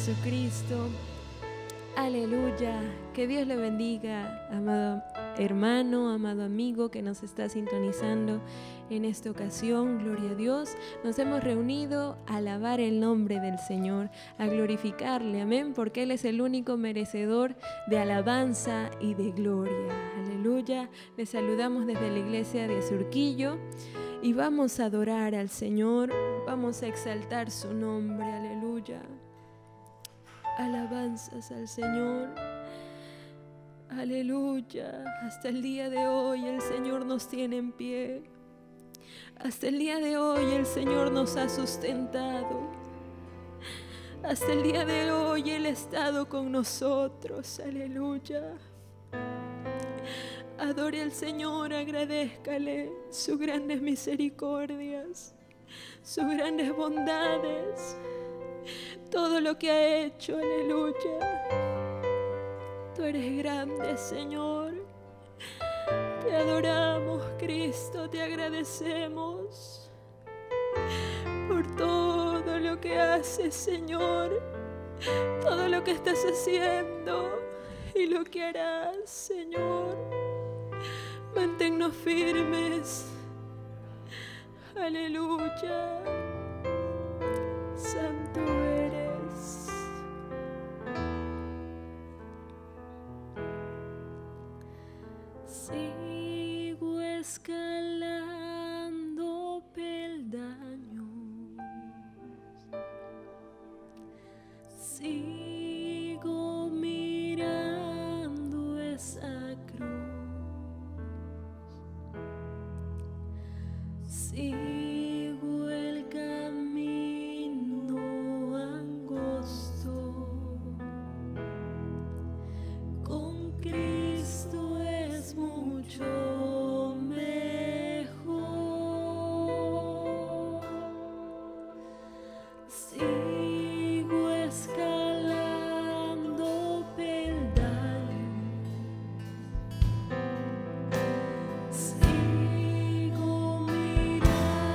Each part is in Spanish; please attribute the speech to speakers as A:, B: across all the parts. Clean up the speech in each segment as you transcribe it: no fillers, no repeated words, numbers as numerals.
A: Jesucristo. Aleluya. Que Dios le bendiga, amado hermano, amado amigo que nos está sintonizando en esta ocasión. Gloria a Dios. Nos hemos reunido a alabar el nombre del Señor, a glorificarle, amén, porque Él es el único merecedor de alabanza y de gloria. Aleluya. Les saludamos desde la iglesia de Surquillo y vamos a adorar al Señor, vamos a exaltar su nombre. Aleluya. Alabanzas al Señor. Aleluya. Hasta el día de hoy el Señor nos tiene en pie. Hasta el día de hoy el Señor nos ha sustentado. Hasta el día de hoy Él ha estado con nosotros. Aleluya. Adore al Señor, agradézcale sus grandes misericordias, sus grandes bondades, todo lo que ha hecho. Aleluya. Tú eres grande, Señor. Te adoramos, Cristo, te agradecemos por todo lo que haces, Señor, todo lo que estás haciendo y lo que harás, Señor. Manténnos firmes. Aleluya. Santo eres. Sigo escalando peldaños. Sigo mirando esa cruz. Sigo el camino angosto. Con Cristo es mucho mejor. Sigo escalando peldaños. Sigo mirando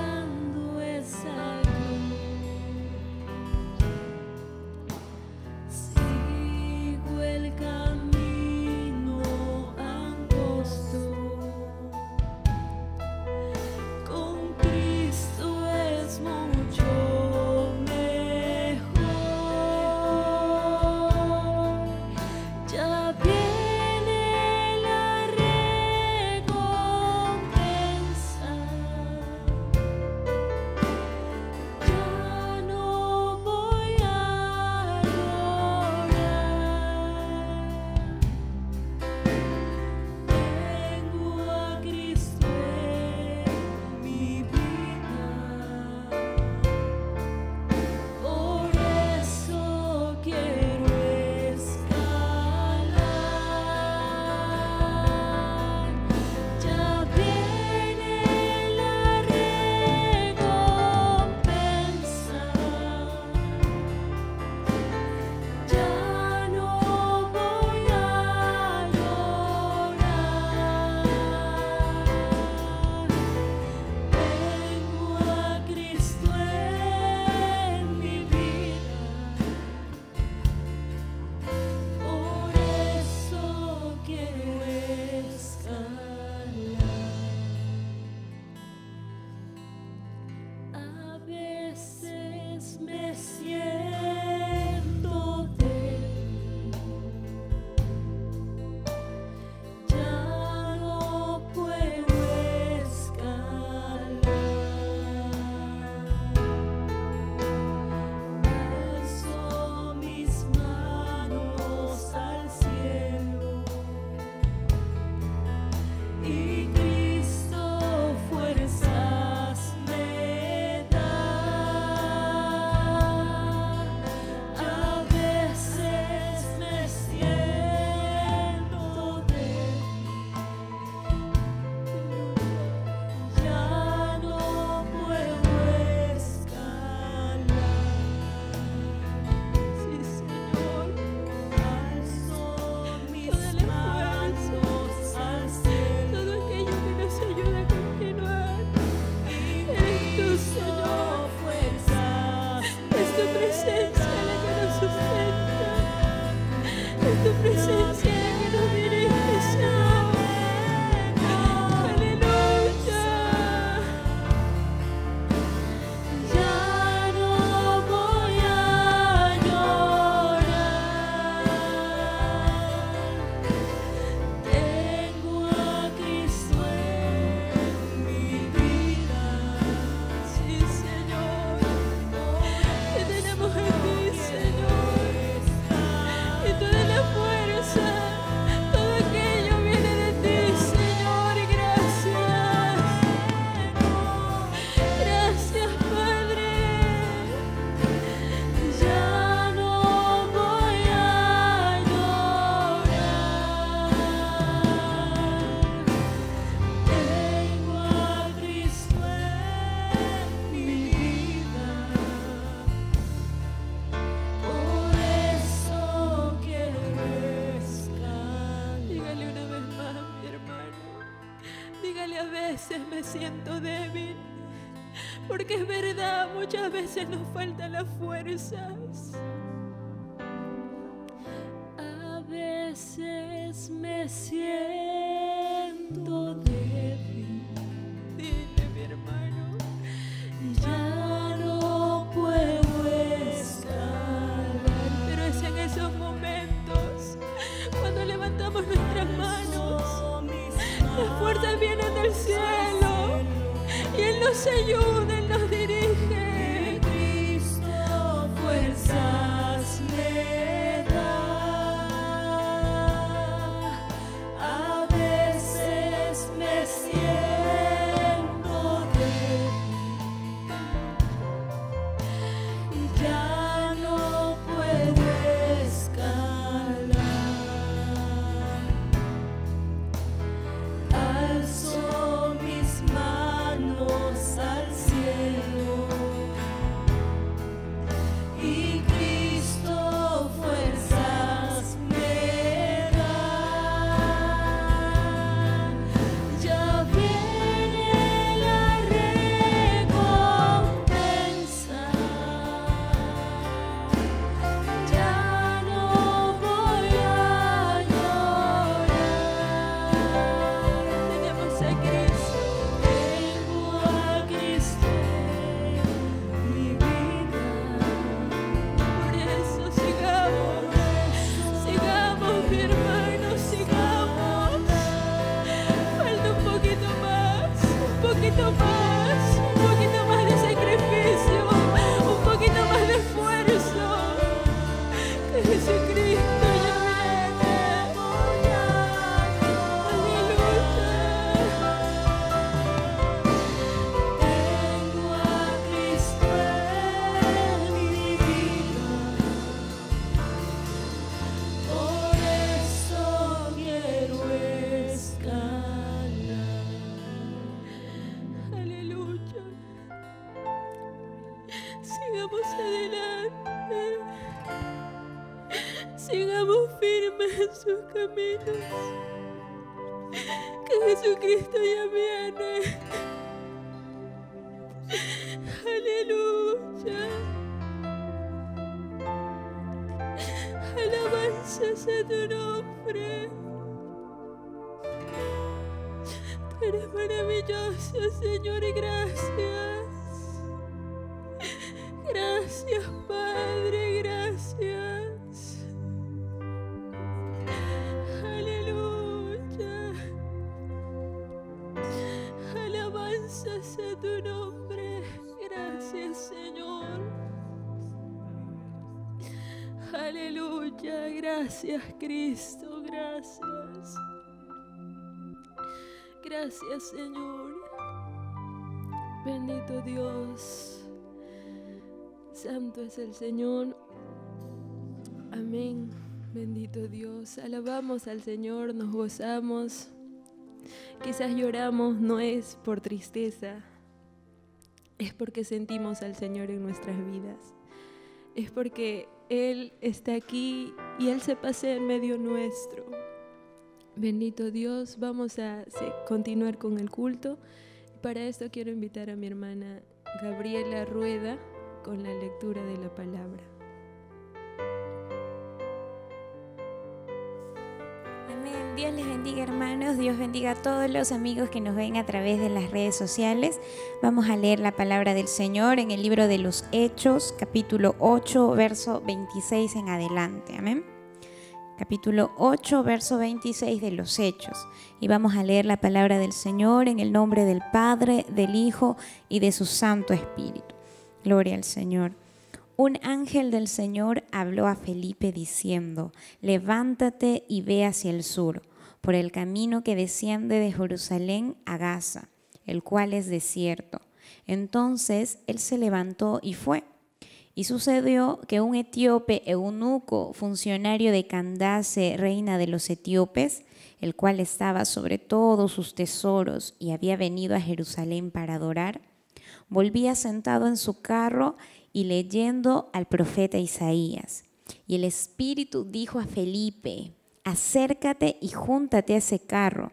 A: veces me siento débil, porque es verdad, muchas veces nos faltan las fuerzas. A veces me siento débil, dile mi hermano, ya no puedo escalar, pero es en esos momentos cuando levantamos nuestras manos, las fuerzas vienen del cielo y Él nos ayuda, Él nos dirige. Cristo fuerzas me da. A veces me siento débil y ya no puedo escalar. Alzo mis manos al cielo y Cristo fuerzas me da. Ya viene la recompensa, ya no voy a llorar. Tenemos a Cristo, tengo a Cristo en mi vida. Por eso sigamos, mi hermano, sigamos. Falta un poquito más, un poquito más, un poquito más de sacrificio, un poquito más de esfuerzo. Que Jesucristo ya viene. Aleluya. Tengo a Cristo en mi vida, por eso quiero escalar. Aleluya. Sigamos adelante. Sigamos firmes en sus caminos. Que Jesucristo ya viene. Aleluya. Alabanzas a tu nombre. Tú eres maravilloso, Señor, y gracias. Gracias, Padre, gracias. Aleluya. Alabanzas a tu nombre. Gracias, Señor. Aleluya. Gracias, Cristo. Gracias. Gracias, Señor. Bendito Dios. Santo es el Señor. Amén. Bendito Dios. Alabamos al Señor, nos gozamos. Quizás lloramos, no es por tristeza, es porque sentimos al Señor en nuestras vidas. Es porque Él está aquí y Él se pasea en medio nuestro. Bendito Dios. Vamos a continuar con el culto. Para esto quiero invitar a mi hermana Gabriela Rueda con la lectura de la palabra.
B: Amén. Dios les bendiga, hermanos. Dios bendiga a todos los amigos que nos ven a través de las redes sociales. Vamos a leer la palabra del Señor en el libro de los Hechos, capítulo 8, verso 26 en adelante. Amén. Capítulo 8, verso 26 de los Hechos. Y vamos a leer la palabra del Señor en el nombre del Padre, del Hijo y de su Santo Espíritu. Gloria al Señor. Un ángel del Señor habló a Felipe diciendo: levántate y ve hacia el sur, por el camino que desciende de Jerusalén a Gaza, el cual es desierto. Entonces él se levantó y fue. Y sucedió que un etíope eunuco, funcionario de Candace, reina de los etíopes, el cual estaba sobre todos sus tesoros y había venido a Jerusalén para adorar, volvía sentado en su carro y leyendo al profeta Isaías. Y el Espíritu dijo a Felipe: acércate y júntate a ese carro.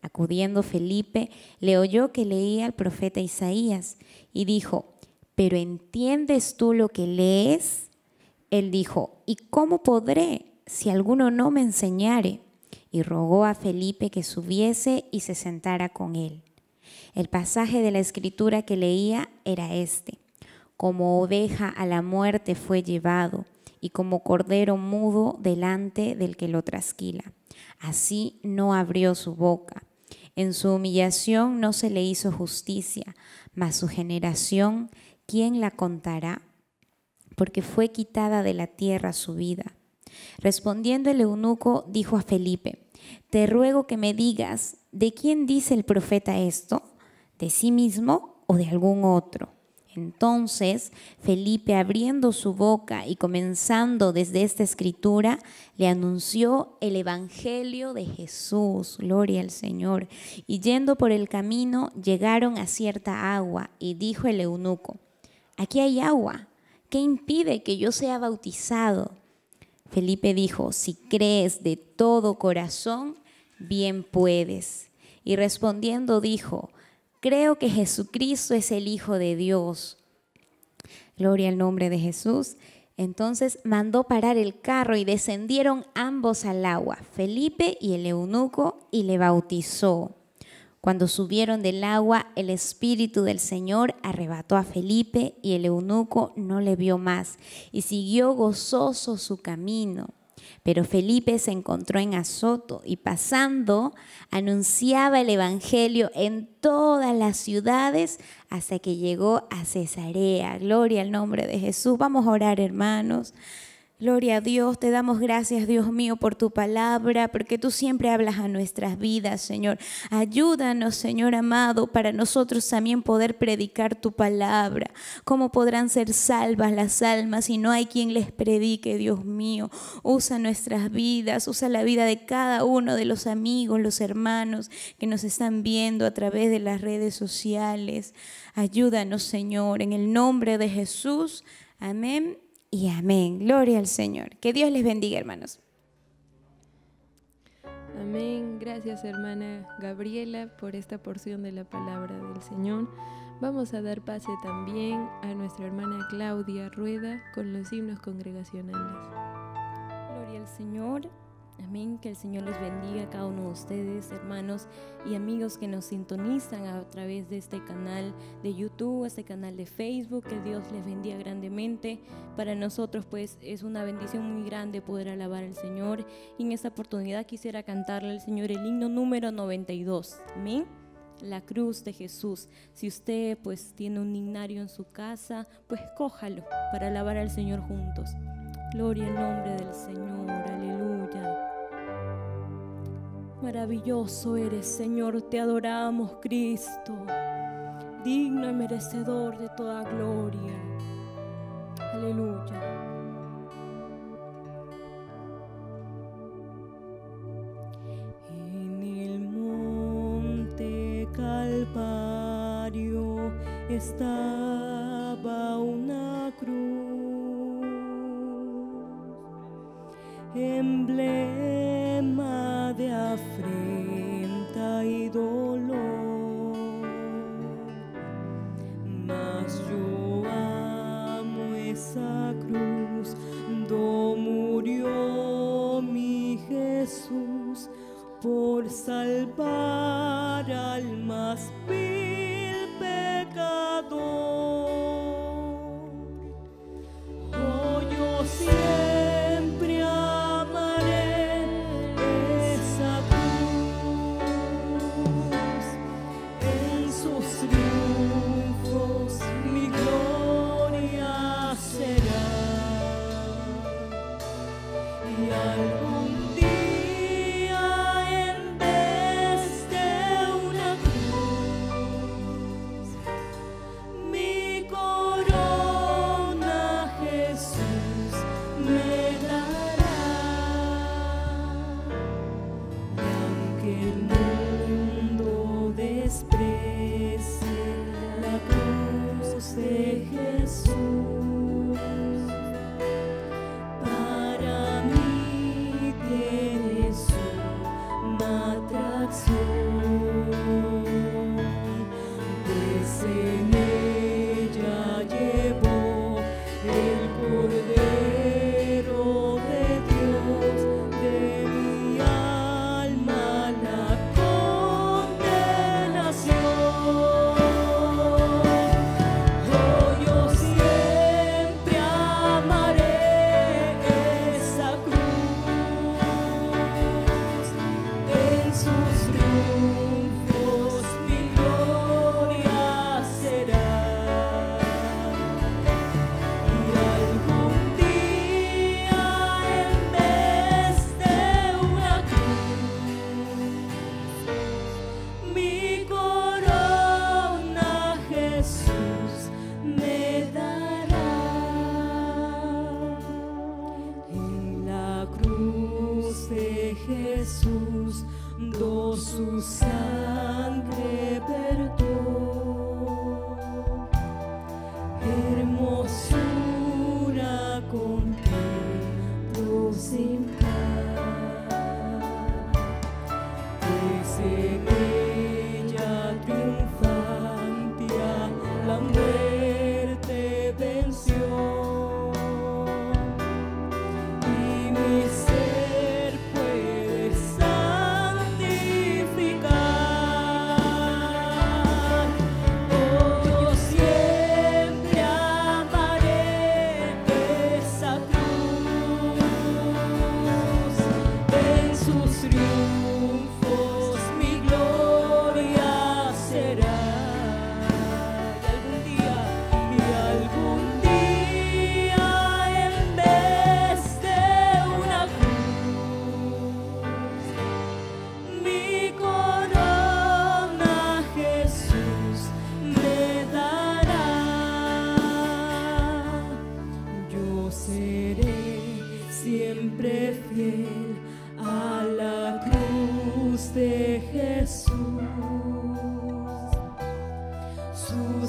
B: Acudiendo Felipe, le oyó que leía al profeta Isaías y dijo: ¿pero entiendes tú lo que lees? Él dijo: ¿y cómo podré si alguno no me enseñare? Y rogó a Felipe que subiese y se sentara con él. El pasaje de la escritura que leía era este: como oveja a la muerte fue llevado, y como cordero mudo delante del que lo trasquila. Así no abrió su boca. En su humillación no se le hizo justicia, mas su generación, ¿quién la contará? Porque fue quitada de la tierra su vida. Respondiendo el eunuco, dijo a Felipe: te ruego que me digas, ¿de quién dice el profeta esto? ¿De sí mismo o de algún otro? Entonces Felipe, abriendo su boca y comenzando desde esta escritura, le anunció el evangelio de Jesús. Gloria al Señor. Y yendo por el camino, llegaron a cierta agua, y dijo el eunuco: aquí hay agua, ¿qué impide que yo sea bautizado? Felipe dijo: si crees de todo corazón, bien puedes. Y respondiendo dijo: creo que Jesucristo es el Hijo de Dios. Gloria al nombre de Jesús. Entonces mandó parar el carro y descendieron ambos al agua, Felipe y el eunuco, y le bautizó. Cuando subieron del agua, el Espíritu del Señor arrebató a Felipe y el eunuco no le vio más y siguió gozoso su camino. Pero Felipe se encontró en Azoto y pasando anunciaba el evangelio en todas las ciudades hasta que llegó a Cesarea. Gloria al nombre de Jesús. Vamos a orar, hermanos. Gloria a Dios, te damos gracias, Dios mío, por tu palabra, porque tú siempre hablas a nuestras vidas, Señor. Ayúdanos, Señor amado, para nosotros también poder predicar tu palabra. ¿Cómo podrán ser salvas las almas si no hay quien les predique, Dios mío? Usa nuestras vidas, usa la vida de cada uno de los amigos, los hermanos que nos están viendo a través de las redes sociales. Ayúdanos, Señor, en el nombre de Jesús. Amén. Y amén. Gloria al Señor. Que Dios les bendiga, hermanos.
A: Amén. Gracias, hermana Gabriela, por esta porción de la palabra del Señor. Vamos a dar pase también a nuestra hermana Claudia Rueda con los himnos congregacionales.
C: Gloria al Señor. Amén, que el Señor les bendiga a cada uno de ustedes, hermanos y amigos que nos sintonizan a través de este canal de YouTube, este canal de Facebook. Que Dios les bendiga grandemente. Para nosotros pues es una bendición muy grande poder alabar al Señor, y en esta oportunidad quisiera cantarle al Señor el himno número 92. Amén. La cruz de Jesús. Si usted pues tiene un himnario en su casa, pues cójalo para alabar al Señor juntos. Gloria al nombre del Señor, aleluya. Maravilloso eres, Señor, te adoramos, Cristo, digno y merecedor de toda gloria. Aleluya. En el monte Calvario estaba una cruz, emblema de afrenta y dolor, mas yo amo esa cruz, do murió mi Jesús por salvar al más vil pecador. Oh, yo siempre amaré esa cruz, en sus triunfos mi gloria será, y algún día en vez de una cruz mi corona Jesús me dará. Y aunque el mundo desprecie la cruz de Jesús, para mí tiene suma atracción.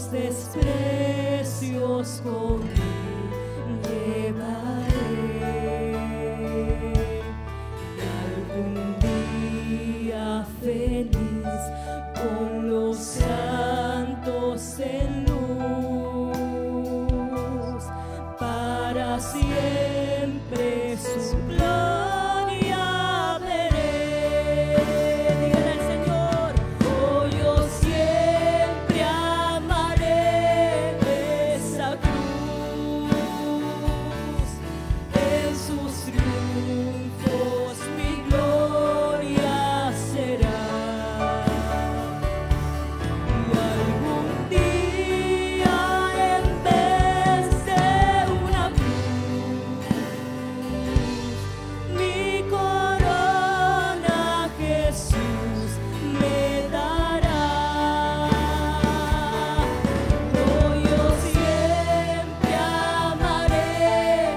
D: los desprecios conmigo llevaré. Algún día feliz con los santos en luz, para siempre su gloria veré. Dígale al Señor: oh, yo siempre amaré esa cruz, en sus triunfos mi gloria será. Y algún día, en vez de una cruz, mi corona Jesús me dará. Oh, yo siempre amaré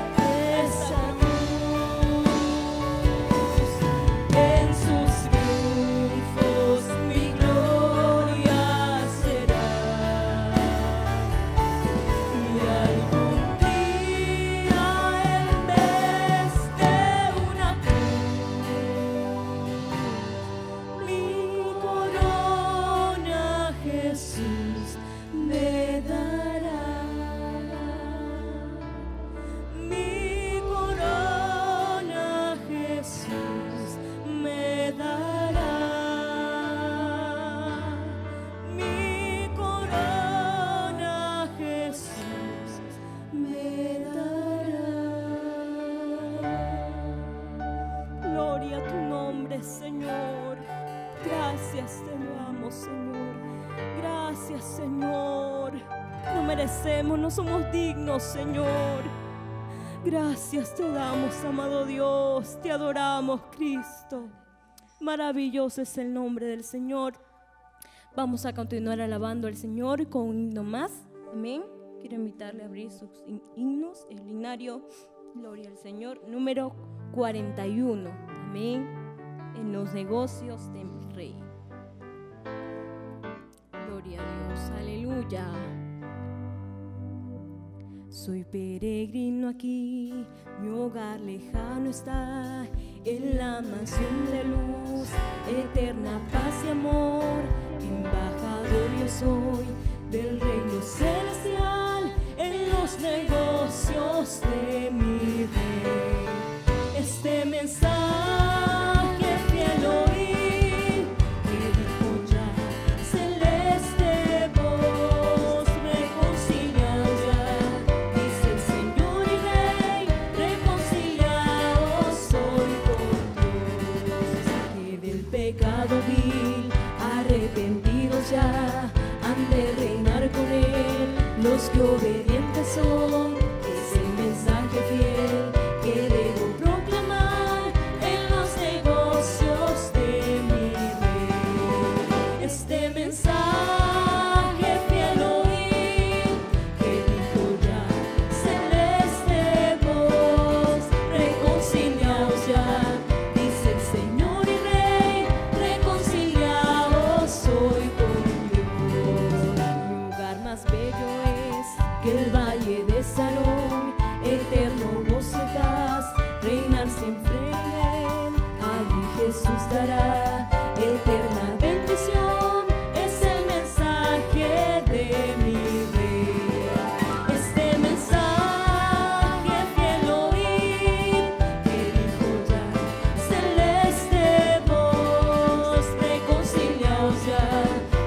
D: esa cruz, en sus triunfos mi gloria será. Y algún día, en vez de una cruz, mi corona Jesús me dará. Mi corona Jesús me dará. Mi corona Jesús me dará. Gloria a tu nombre, Señor. Gracias te damos, Señor. Gracias, Señor. No merecemos, no somos dignos, Señor. Gracias te damos, amado Dios. Te adoramos, Cristo. Maravilloso es el nombre del Señor. Vamos a continuar alabando al Señor con un himno más. Amén. Quiero invitarle a abrir sus himnos. El himnario Gloria al Señor, número 41. Amén. En los negocios de mi Rey. Gloria a Dios. Aleluya. Soy peregrino aquí, mi hogar lejano está, en la mansión de luz, eterna paz y amor. Embajador yo soy del reino celestial, en los negocios de mi Rey. Este mensaje fiel oí, que dijo ya, celeste voz, reconciliaos ya, dice el Señor y Rey, reconciliaos hoy con Dios. Que del pecado vil, arrepentidos ya, han de reinar con Él, los que obedientes son. Es el mensaje fiel que debo proclamar en los negocios de mi Rey. Este mensaje fiel oí, que dijo ya, celeste voz, reconciliaos ya, dice el Señor y Rey, reconciliaos hoy con Dios. Mi lugar más bello es que el valle de Salón, eterno gozo y paz, reinar siempre en Él. Allí Jesús dará eterna bendición, es el mensaje de mi Rey. Este mensaje fiel oí, que dijo ya, celeste voz, reconciliaos ya,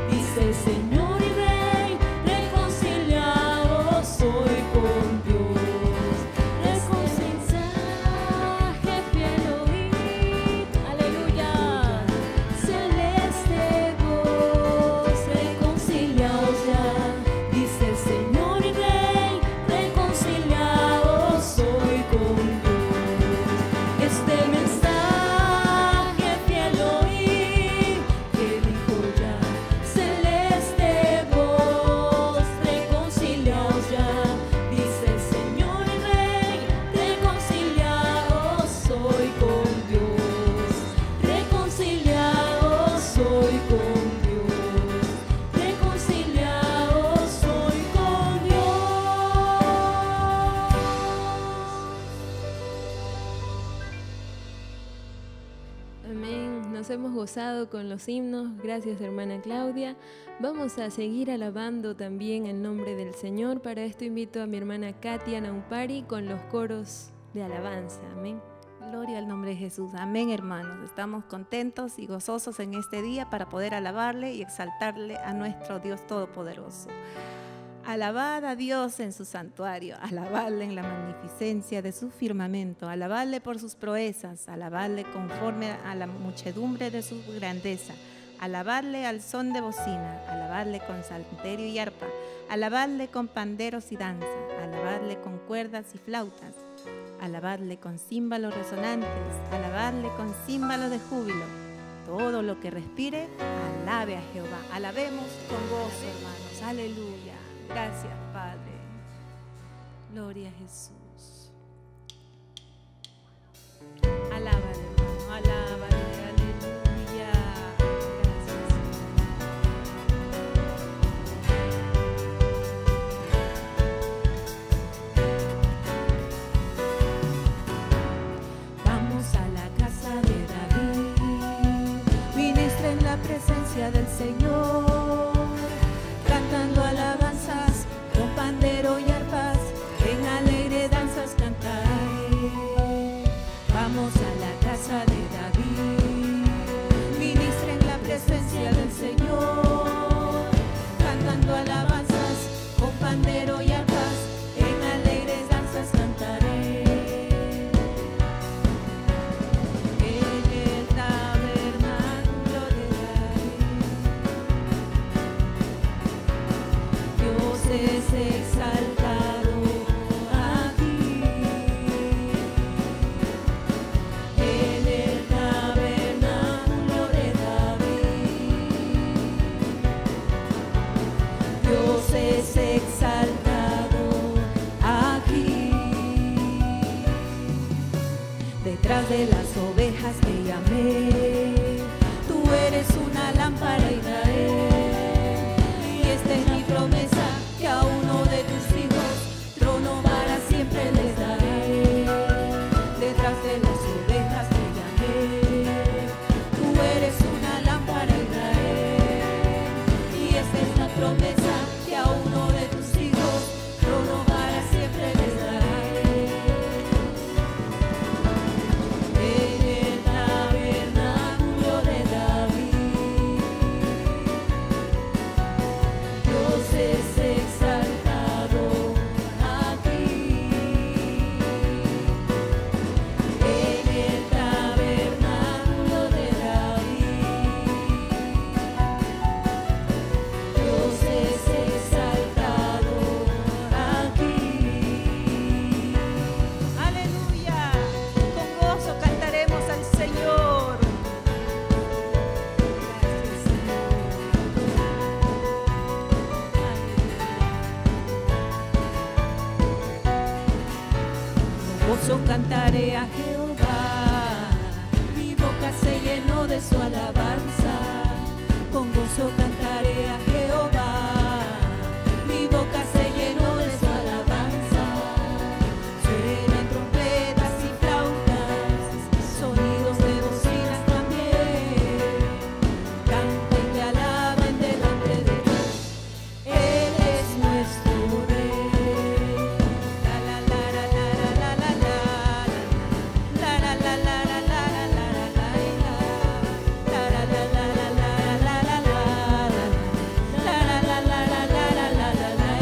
D: dice el Señor y Rey, reconciliaos hoy
A: nos hemos gozado con los himnos. Gracias, hermana Claudia. Vamos a seguir alabando también el nombre del Señor. Para esto invito a mi hermana Katia Naupari con los coros de alabanza. Amén.
E: Gloria al nombre de Jesús. Amén, hermanos. Estamos contentos y gozosos en este día para poder alabarle y exaltarle a nuestro Dios Todopoderoso. Alabad a Dios en su santuario, alabadle en la magnificencia de su firmamento, alabadle por sus proezas, alabadle conforme a la muchedumbre de su grandeza, alabadle al son de bocina, alabadle con salterio y arpa, alabadle con panderos y danza, alabadle con cuerdas y flautas, alabadle con címbalos resonantes, alabadle con címbalos de júbilo. Todo lo que respire, alabe a Jehová. Alabemos con gozo, hermanos. Aleluya. Gracias, Padre. Gloria a Jesús. Alábale, hermano, alábale, aleluya. Gracias,
F: Vamos a la casa de David, ministra en la presencia del Señor, cantando alabanzas con pandero y arpas, en alegre danzas cantaré. Vamos a la casa de David, ministra en la presencia del Señor, cantando alabanzas con pandero y arpas, en alegres danzas cantaré. En el tabernáculo de David, Dios es exaltado aquí. En el tabernáculo de David, Dios es exaltado aquí. Detrás de las ovejas que llamé, tú eres una lámpara, Israel. Y esta es mi promesa, que a uno de tus hijos trono para siempre les daré. Detrás de las ovejas que llamé, tú eres una lámpara, Israel. Y esta es la promesa, que a uno de tus hijos trono para siempre les daré. En el tabernáculo de David, Dios es exaltado aquí. En el tabernáculo de David, Dios es exaltado aquí.
E: Aleluya. Con gozo cantaremos al Señor. Gracias,
F: Con gozo cantaré a Jehová, mi boca se llenó de su alabanza. Con gozo cantaré a Jehová, mi boca se llenó de su alabanza. Suenan trompetas y flautas, sonidos de bocinas también. Canten y alaben delante de Dios, Él es nuestro Rey. La la la la la la la la la la la la la la la la la la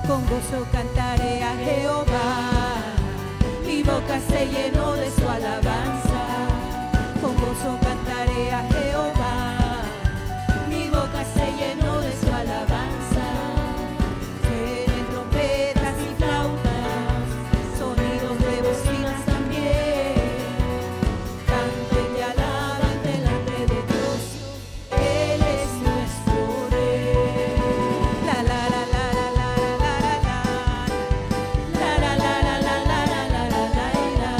F: con gozo cantaré a Jehová, mi boca se llenó de su alabanza. Con gozo cantaré a Jehová, mi boca se llenó de su alabanza. Suenen trompetas y flautas, sonidos de bocinas también. Canten y alaben delante de Dios, Él es nuestro Rey. La la la la la la la la la la la la la la la la la la la.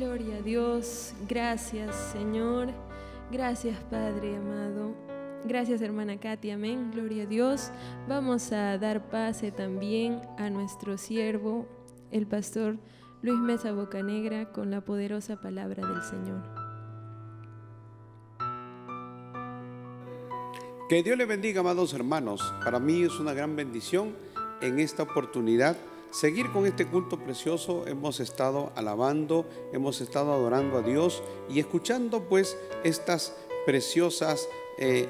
A: Gloria a Dios. Gracias, Señor. Gracias, Padre amado. Gracias, hermana Katy. Amén. Gloria a Dios. Vamos a dar pase también a nuestro siervo, el pastor Luis Mesa Bocanegra, con la poderosa palabra del Señor.
G: Que Dios le bendiga, amados hermanos. Para mí es una gran bendición en esta oportunidad seguir con este culto precioso. Hemos estado alabando, hemos estado adorando a Dios y escuchando pues estas preciosas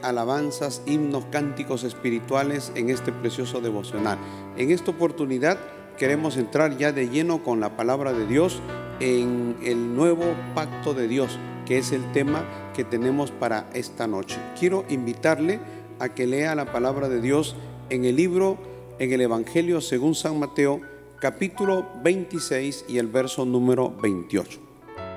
G: alabanzas, himnos, cánticos espirituales en este precioso devocional. En esta oportunidad queremos entrar ya de lleno con la palabra de Dios en el nuevo pacto de Dios, que es el tema que tenemos para esta noche. Quiero invitarle a que lea la palabra de Dios en el Evangelio según San Mateo, capítulo 26 y el verso número 28.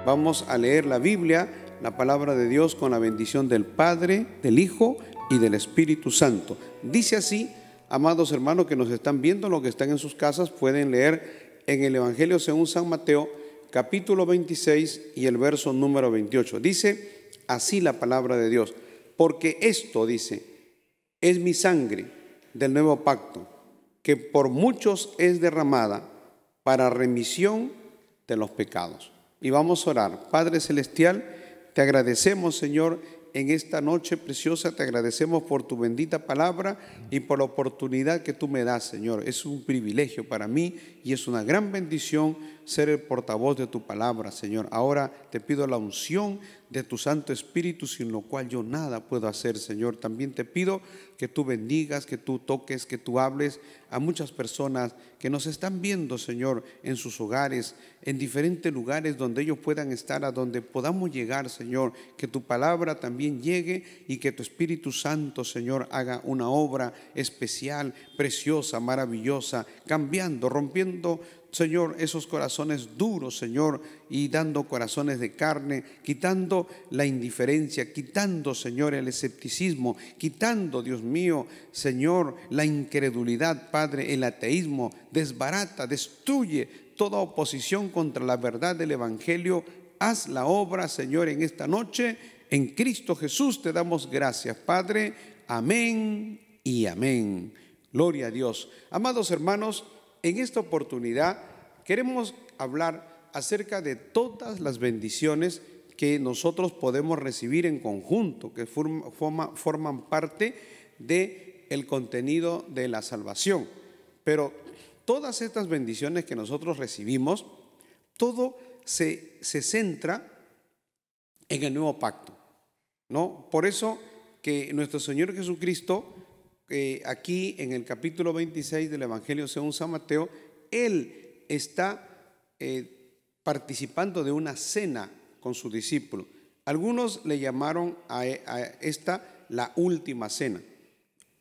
G: Vamos a leer la Biblia, la palabra de Dios, con la bendición del Padre, del Hijo y del Espíritu Santo. Dice así, amados hermanos que nos están viendo, los que están en sus casas, pueden leer en el Evangelio según San Mateo, capítulo 26 y el verso número 28. Dice así la palabra de Dios: porque esto, dice, es mi sangre del nuevo pacto, que por muchos es derramada para remisión de los pecados. Y vamos a orar. Padre celestial, te agradecemos, Señor, en esta noche preciosa. Te agradecemos por tu bendita palabra y por la oportunidad que tú me das, Señor. Es un privilegio para mí y es una gran bendición ser el portavoz de tu palabra, Señor. Ahora te pido la unción de tu Santo Espíritu, sin lo cual yo nada puedo hacer, Señor. También te pido que tú bendigas, que tú toques, que tú hables a muchas personas que nos están viendo, Señor, en sus hogares, en diferentes lugares donde ellos puedan estar, a donde podamos llegar, Señor. Que tu palabra también llegue y que tu Espíritu Santo, Señor, haga una obra especial, preciosa, maravillosa, cambiando, rompiendo, Señor, esos corazones duros, Señor, y dando corazones de carne, quitando la indiferencia, quitando, Señor, el escepticismo, quitando, Dios mío, Señor, la incredulidad, Padre, el ateísmo. Desbarata, destruye toda oposición contra la verdad del Evangelio. Haz la obra, Señor, en esta noche. En Cristo Jesús te damos gracias, Padre. Amén y amén. Gloria a Dios. Amados hermanos, en esta oportunidad queremos hablar acerca de todas las bendiciones que nosotros podemos recibir en conjunto, que forman parte del contenido de la salvación. Pero todas estas bendiciones que nosotros recibimos, todo se centra en el nuevo pacto, ¿no? Por eso que nuestro Señor Jesucristo, aquí en el capítulo 26 del Evangelio según San Mateo, Él está participando de una cena con sus discípulos. Algunos le llamaron a esta la última cena,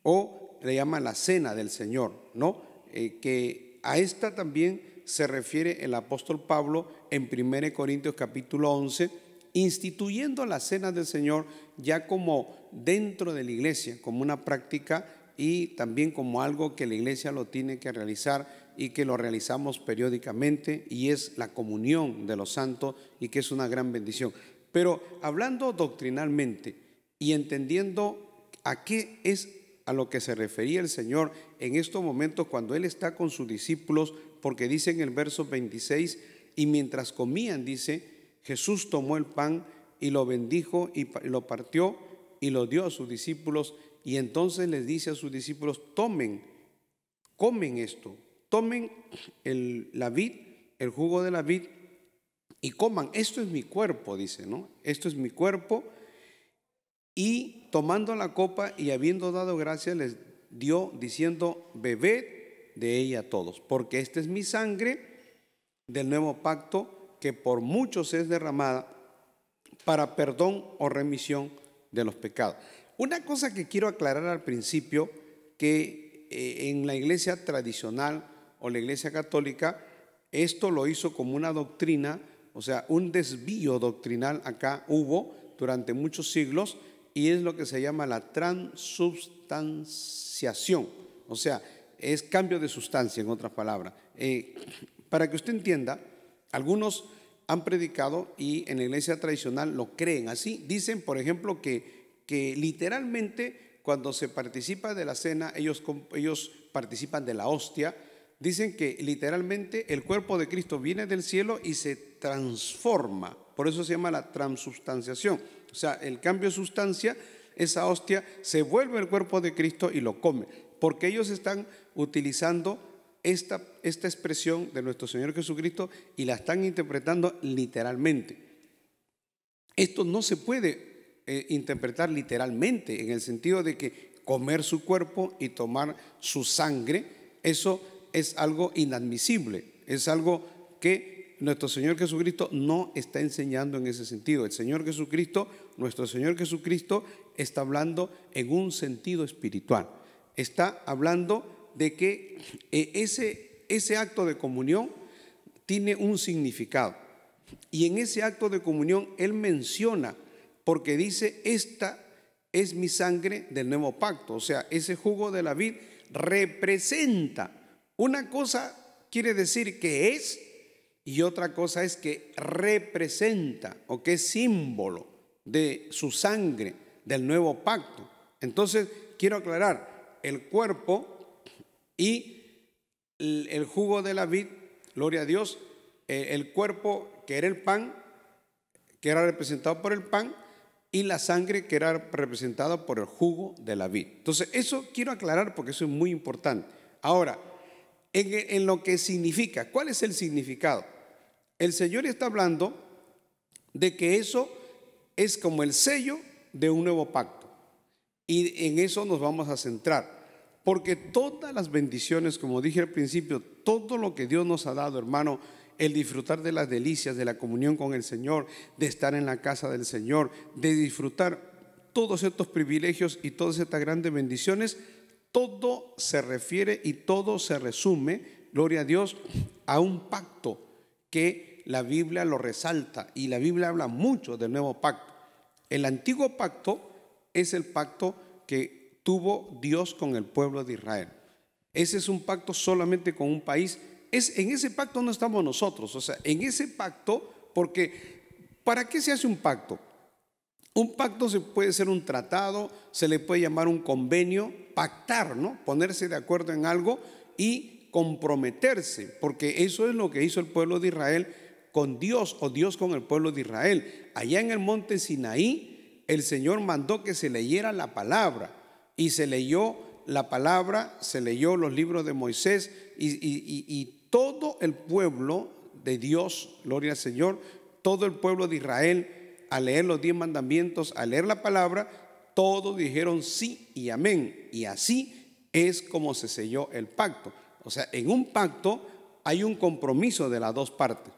G: o le llaman la cena del Señor, ¿no? Que a esta también se refiere el apóstol Pablo en 1 Corintios capítulo 11, instituyendo la cena del Señor ya como dentro de la iglesia, como una práctica y también como algo que la iglesia lo tiene que realizar y que lo realizamos periódicamente, y es la comunión de los santos, y que es una gran bendición. Pero hablando doctrinalmente y entendiendo a qué es a lo que se refería el Señor en estos momentos cuando Él está con sus discípulos, porque dice en el verso 26, y mientras comían, dice, Jesús tomó el pan y lo bendijo y lo partió y lo dio a sus discípulos, y entonces les dice a sus discípulos: comen esto, tomen la vid, el jugo de la vid, y coman, esto es mi cuerpo, dice, ¿no? Esto es mi cuerpo. Y tomando la copa y habiendo dado gracias, les dio diciendo: bebed de ella todos, porque esta es mi sangre del nuevo pacto, que por muchos es derramada para perdón o remisión de los pecados. Una cosa que quiero aclarar al principio, que en la iglesia tradicional o la iglesia católica, esto lo hizo como una doctrina, o sea, un desvío doctrinal acá hubo durante muchos siglos, y es lo que se llama la transubstanciación, o sea, es cambio de sustancia, en otras palabras. Para que usted entienda, algunos han predicado y en la iglesia tradicional lo creen así. Dicen, por ejemplo, que literalmente cuando se participa de la cena, ellos participan de la hostia. Dicen que literalmente el cuerpo de Cristo viene del cielo y se transforma. Por eso se llama la transubstanciación. O sea, el cambio de sustancia, esa hostia se vuelve el cuerpo de Cristo y lo come. Porque ellos están utilizando esta expresión de nuestro Señor Jesucristo y la están interpretando literalmente. Esto no se puede interpretar literalmente en el sentido de que comer su cuerpo y tomar su sangre, eso es algo inadmisible, es algo que nuestro Señor Jesucristo no está enseñando en ese sentido. El Señor Jesucristo, nuestro Señor Jesucristo, está hablando en un sentido espiritual. Está hablando de que ese acto de comunión tiene un significado. Y en ese acto de comunión Él menciona, porque dice, esta es mi sangre del nuevo pacto. O sea, ese jugo de la vid representa. Una cosa quiere decir que es, y otra cosa es que representa, o que es símbolo de su sangre del nuevo pacto. Entonces, quiero aclarar, el cuerpo y el jugo de la vid, gloria a Dios, el cuerpo que era el pan, que era representado por el pan, y la sangre que era representada por el jugo de la vid. Entonces, eso quiero aclarar porque eso es muy importante. Ahora, en lo que significa, ¿cuál es el significado? El Señor está hablando de que eso es como el sello de un nuevo pacto. Y en eso nos vamos a centrar. Porque todas las bendiciones, como dije al principio, todo lo que Dios nos ha dado, hermano, el disfrutar de las delicias de la comunión con el Señor, de estar en la casa del Señor, de disfrutar todos estos privilegios y todas estas grandes bendiciones, todo se refiere y todo se resume, gloria a Dios, a un pacto que la Biblia lo resalta, y la Biblia habla mucho del nuevo pacto. El antiguo pacto es el pacto que tuvo Dios con el pueblo de Israel. Ese es un pacto solamente con un país. En ese pacto no estamos nosotros, o sea, en ese pacto, porque ¿para qué se hace un pacto? Un pacto se puede ser un tratado, se le puede llamar un convenio, pactar, ¿no? Ponerse de acuerdo en algo y comprometerse, porque eso es lo que hizo el pueblo de Israel con Dios, o Dios con el pueblo de Israel. Allá en el monte Sinaí, el Señor mandó que se leyera la palabra, y se leyó la palabra, se leyó los libros de Moisés, y todo el pueblo de Dios, gloria al Señor, todo el pueblo de Israel, al leer los 10 mandamientos, al leer la palabra, todos dijeron sí y amén. Y así es como se selló el pacto. O sea, en un pacto hay un compromiso de las dos partes,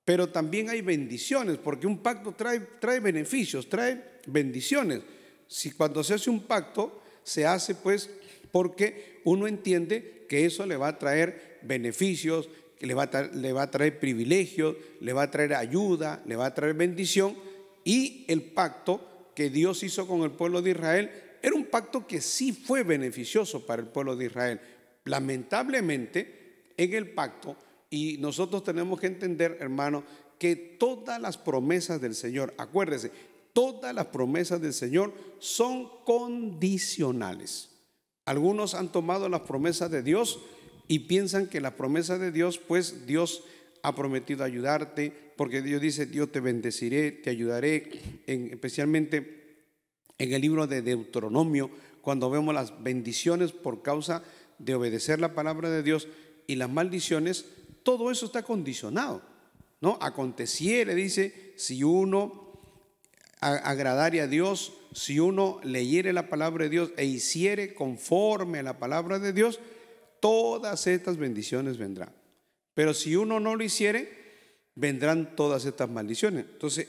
G: pero también hay bendiciones, porque un pacto trae beneficios, trae bendiciones. Si cuando se hace un pacto, se hace pues porque uno entiende que eso le va a traer beneficios, que le va a traer privilegios, le va a traer ayuda, le va a traer bendición. Y el pacto que Dios hizo con el pueblo de Israel era un pacto que sí fue beneficioso para el pueblo de Israel. Lamentablemente, en el pacto, y nosotros tenemos que entender, hermano, que todas las promesas del Señor, acuérdese, todas las promesas del Señor son condicionales. Algunos han tomado las promesas de Dios y piensan que las promesas de Dios, pues Dios ha prometido ayudarte, porque Dios dice, yo te bendeciré, te ayudaré, especialmente en el libro de Deuteronomio, cuando vemos las bendiciones por causa de obedecer la palabra de Dios, y las maldiciones, todo eso está condicionado, ¿no? Aconteciere, dice, si uno agradare a Dios, si uno leyere la palabra de Dios e hiciere conforme a la palabra de Dios, todas estas bendiciones vendrán. Pero si uno no lo hiciere, vendrán todas estas maldiciones. Entonces,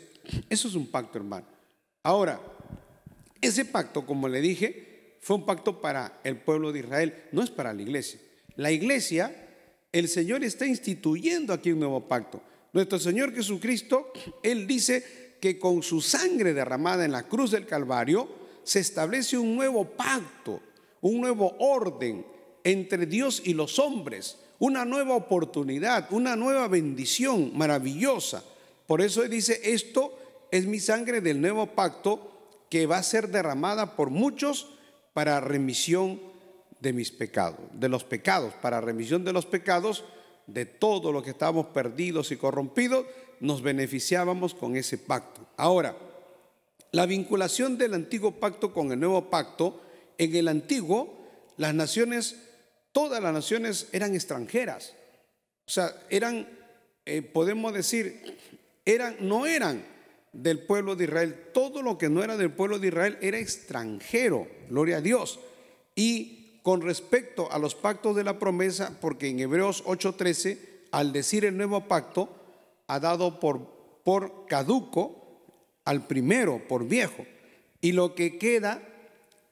G: eso es un pacto, hermano. Ahora, ese pacto, como le dije, fue un pacto para el pueblo de Israel, no es para la iglesia. La iglesia, el Señor está instituyendo aquí un nuevo pacto. Nuestro Señor Jesucristo, Él dice que con su sangre derramada en la cruz del Calvario se establece un nuevo pacto, un nuevo orden entre Dios y los hombres, una nueva oportunidad, una nueva bendición maravillosa. Por eso dice, esto es mi sangre del nuevo pacto que va a ser derramada por muchos para remisión de mis pecados, de los pecados, para remisión de los pecados, de todo lo que estábamos perdidos y corrompidos, nos beneficiábamos con ese pacto. Ahora, la vinculación del antiguo pacto con el nuevo pacto, en el antiguo, las naciones, todas las naciones eran extranjeras. O sea, eran, podemos decir, no eran del pueblo de Israel. Todo lo que no era del pueblo de Israel era extranjero, gloria a Dios. Y con respecto a los pactos de la promesa, porque en Hebreos 8:13, al decir el nuevo pacto, ha dado por caduco al primero, por viejo. Y lo que queda,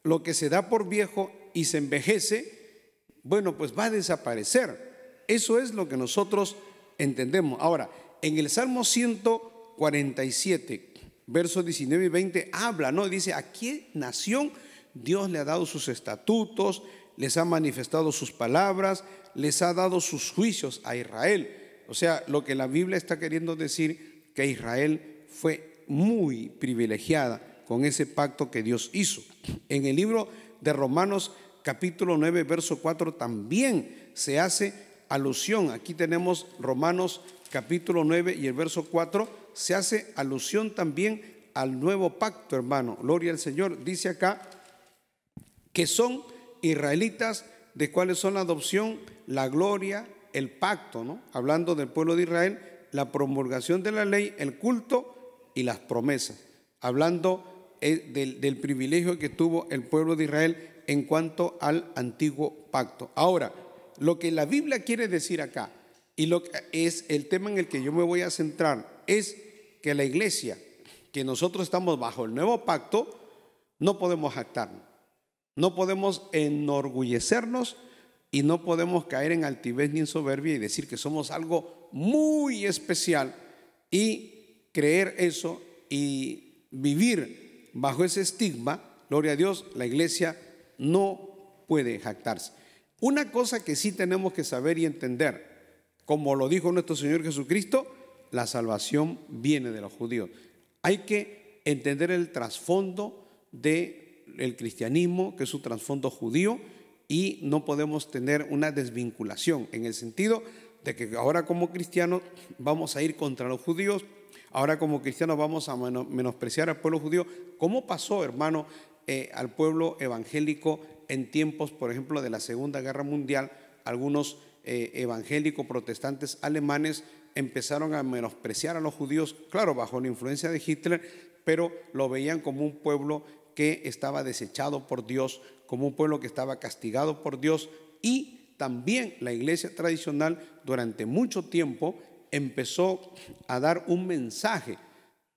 G: lo que se da por viejo y se envejece, bueno, pues va a desaparecer. Eso es lo que nosotros entendemos. Ahora, en el Salmo 147, versos 19 y 20, habla, ¿no? Dice, ¿a qué nación Dios le ha dado sus estatutos, les ha manifestado sus palabras, les ha dado sus juicios a Israel? O sea, lo que la Biblia está queriendo decir, que Israel fue muy privilegiada con ese pacto que Dios hizo. En el libro de Romanos capítulo 9 verso 4 también se hace alusión. Aquí tenemos Romanos capítulo 9 y el verso 4, se hace alusión también al nuevo pacto, hermano. Gloria al Señor. Dice acá que son israelitas, de cuáles son la adopción, la gloria, el pacto, ¿no? Hablando del pueblo de Israel, la promulgación de la ley, el culto y las promesas, hablando del privilegio que tuvo el pueblo de Israel en cuanto al antiguo pacto. Ahora, lo que la Biblia quiere decir acá, y lo que es el tema en el que yo me voy a centrar, es que la iglesia, que nosotros estamos bajo el nuevo pacto, no podemos jactarnos, no podemos enorgullecernos y no podemos caer en altivez ni en soberbia y decir que somos algo muy especial y creer eso y vivir bajo ese estigma. Gloria a Dios, la iglesia no puede jactarse. Una cosa que sí tenemos que saber y entender, como lo dijo nuestro Señor Jesucristo, la salvación viene de los judíos. Hay que entender el trasfondo del cristianismo, que es un trasfondo judío, y no podemos tener una desvinculación en el sentido de que ahora como cristianos vamos a ir contra los judíos. Ahora como cristianos vamos a menospreciar al pueblo judío. ¿Cómo pasó, hermano, al pueblo evangélico en tiempos, por ejemplo, de la Segunda Guerra Mundial? Algunos evangélicos protestantes alemanes empezaron a menospreciar a los judíos, claro, bajo la influencia de Hitler, pero lo veían como un pueblo que estaba desechado por Dios, como un pueblo que estaba castigado por Dios. Y también la iglesia tradicional durante mucho tiempo empezó a dar un mensaje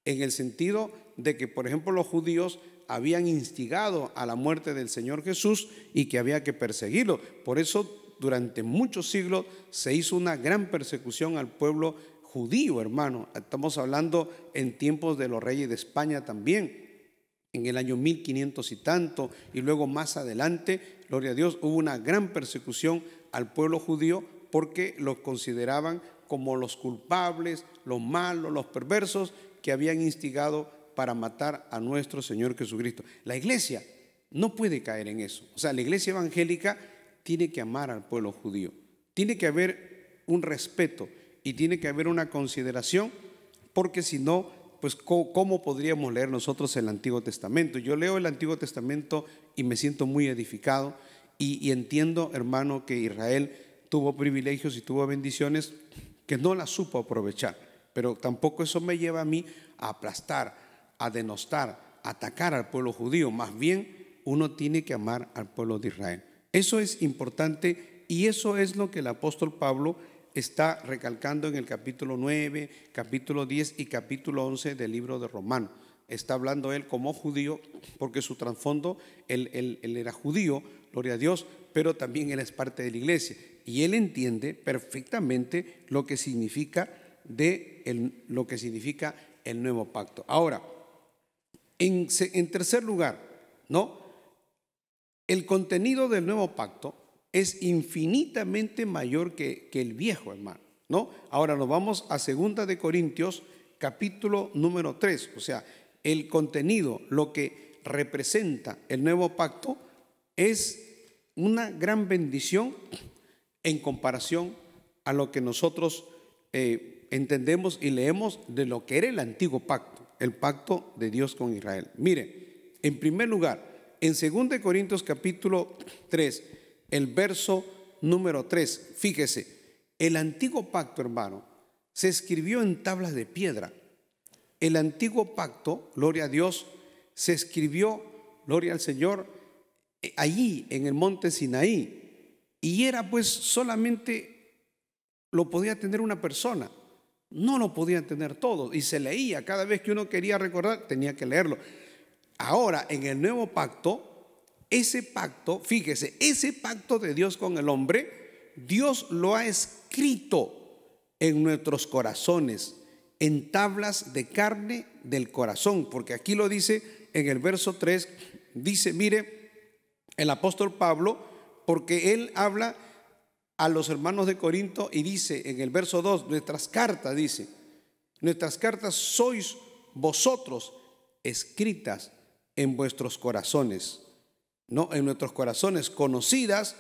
G: en el sentido de que, por ejemplo, los judíos habían instigado a la muerte del Señor Jesús y que había que perseguirlo. Por eso, durante muchos siglos se hizo una gran persecución al pueblo judío, hermano. Estamos hablando en tiempos de los reyes de España también, en el año 1500 y tanto, y luego más adelante, gloria a Dios, hubo una gran persecución al pueblo judío porque los consideraban como los culpables, los malos, los perversos que habían instigado para matar a nuestro Señor Jesucristo. La iglesia no puede caer en eso. O sea, la iglesia evangélica tiene que amar al pueblo judío. Tiene que haber un respeto y tiene que haber una consideración, porque si no, pues ¿cómo podríamos leer nosotros el Antiguo Testamento? Yo leo el Antiguo Testamento y me siento muy edificado y entiendo, hermano, que Israel tuvo privilegios y tuvo bendiciones que no las supo aprovechar, pero tampoco eso me lleva a mí a aplastar, a denostar, a atacar al pueblo judío. Más bien, uno tiene que amar al pueblo de Israel. Eso es importante y eso es lo que el apóstol Pablo está recalcando en el capítulo 9, capítulo 10 y capítulo 11 del libro de Romanos. Está hablando él como judío, porque su trasfondo, él era judío, gloria a Dios, pero también él es parte de la iglesia. Y él entiende perfectamente lo que significa el nuevo pacto. Ahora, en tercer lugar, ¿no? El contenido del nuevo pacto es infinitamente mayor que el viejo, hermano, ¿no? Ahora nos vamos a 2 de Corintios capítulo número 3, o sea, el contenido, lo que representa el nuevo pacto, es una gran bendición en comparación a lo que nosotros entendemos y leemos de lo que era el antiguo pacto, el pacto de Dios con Israel. Mire, en primer lugar, en 2 Corintios capítulo 3, el verso número 3, fíjese, el antiguo pacto, hermano, se escribió en tablas de piedra. El antiguo pacto, gloria a Dios, se escribió, gloria al Señor, allí en el monte Sinaí, y era pues solamente lo podía tener una persona, no lo podían tener todos, y se leía cada vez que uno quería recordar, tenía que leerlo. Ahora, en el nuevo pacto, ese pacto, fíjese, ese pacto de Dios con el hombre, Dios lo ha escrito en nuestros corazones, en tablas de carne del corazón, porque aquí lo dice en el verso 3, dice, mire, el apóstol Pablo, porque él habla a los hermanos de Corinto y dice en el verso 2, nuestras cartas, dice, nuestras cartas sois vosotros escritas en vuestros corazones, no en nuestros corazones, conocidas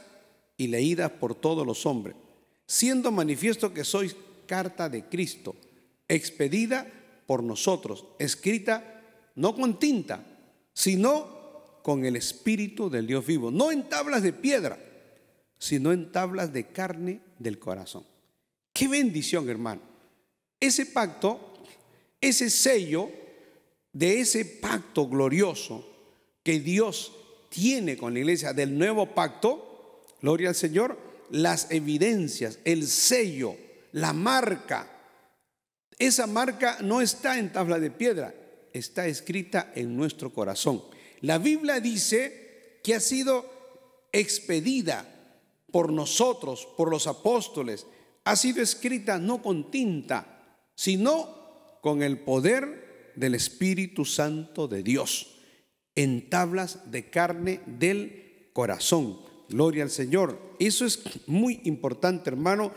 G: y leídas por todos los hombres, siendo manifiesto que sois carta de Cristo, expedida por nosotros, escrita no con tinta, sino con el Espíritu del Dios vivo, no en tablas de piedra, sino en tablas de carne del corazón. ¡Qué bendición, hermano! Ese pacto, ese sello de ese pacto glorioso que Dios tiene con la iglesia del nuevo pacto, gloria al Señor, las evidencias, el sello, la marca, esa marca no está en tabla de piedra, está escrita en nuestro corazón. La Biblia dice que ha sido expedida por nosotros, por los apóstoles, ha sido escrita no con tinta, sino con el poder del Espíritu Santo de Dios, en tablas de carne del corazón. Gloria al Señor. Eso es muy importante, hermano.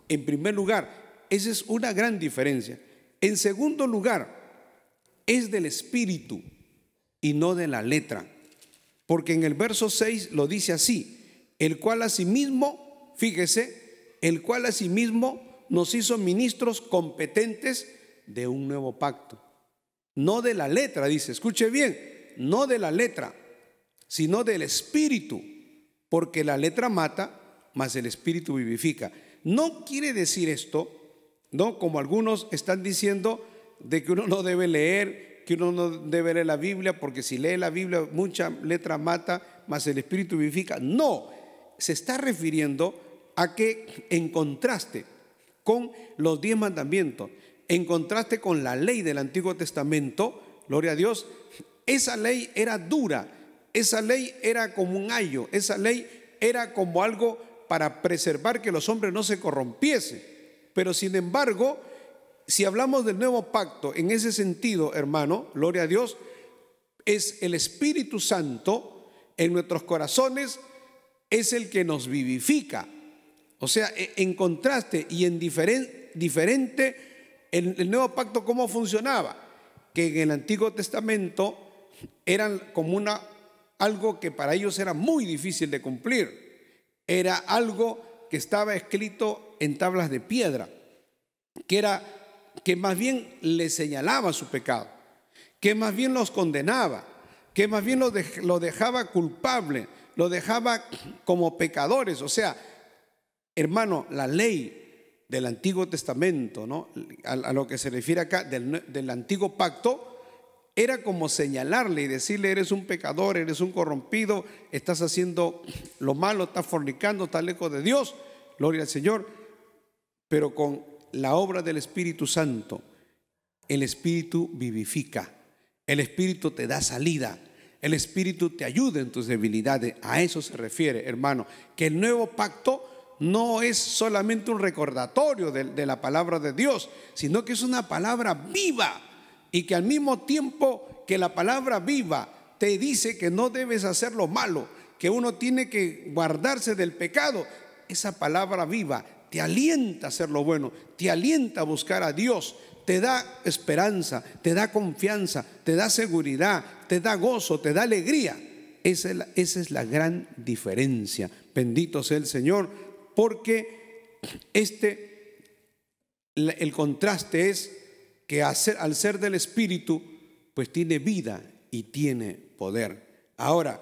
G: En primer lugar, esa es una gran diferencia. En segundo lugar, es del Espíritu y no de la letra, porque en el verso 6 lo dice así, el cual asimismo, fíjese, el cual asimismo nos hizo ministros competentes de un nuevo pacto. No de la letra, dice, escuche bien, no de la letra, sino del Espíritu, porque la letra mata, mas el Espíritu vivifica. No quiere decir esto, no como algunos están diciendo, de que uno no debe leer, que uno no debe leer la Biblia, porque si lee la Biblia mucha letra mata, mas el Espíritu vivifica. No, se está refiriendo a que en contraste con los 10 mandamientos, en contraste con la ley del Antiguo Testamento, gloria a Dios, esa ley era dura, esa ley era como un ayo, esa ley era como algo para preservar que los hombres no se corrompiesen. Pero sin embargo, si hablamos del nuevo pacto en ese sentido, hermano, gloria a Dios, es el Espíritu Santo en nuestros corazones, es el que nos vivifica. O sea, en contraste y en diferente, el nuevo pacto, ¿cómo funcionaba? Que en el Antiguo Testamento eran como algo que para ellos era muy difícil de cumplir. Era algo que estaba escrito en tablas de piedra, que más bien les señalaba su pecado, que más bien los condenaba, que más bien lo dejaba culpable, lo dejaba como pecadores. O sea, hermano, la ley del Antiguo Testamento, ¿no?, a lo que se refiere acá del Antiguo Pacto, era como señalarle y decirle, eres un pecador, eres un corrompido, estás haciendo lo malo, estás fornicando, estás lejos de Dios, gloria al Señor. Pero con la obra del Espíritu Santo, el Espíritu vivifica, el Espíritu te da salida, el Espíritu te ayuda en tus debilidades. A eso se refiere, hermano, que el nuevo pacto no es solamente un recordatorio de la palabra de Dios, sino que es una palabra viva, y que al mismo tiempo que la palabra viva te dice que no debes hacer lo malo, que uno tiene que guardarse del pecado, esa palabra viva te alienta a hacer lo bueno, te alienta a buscar a Dios, te da esperanza, te da confianza, te da seguridad, te da gozo, te da alegría. Esa es la gran diferencia. Bendito sea el Señor, porque el contraste es que al ser del Espíritu, pues tiene vida y tiene poder. Ahora,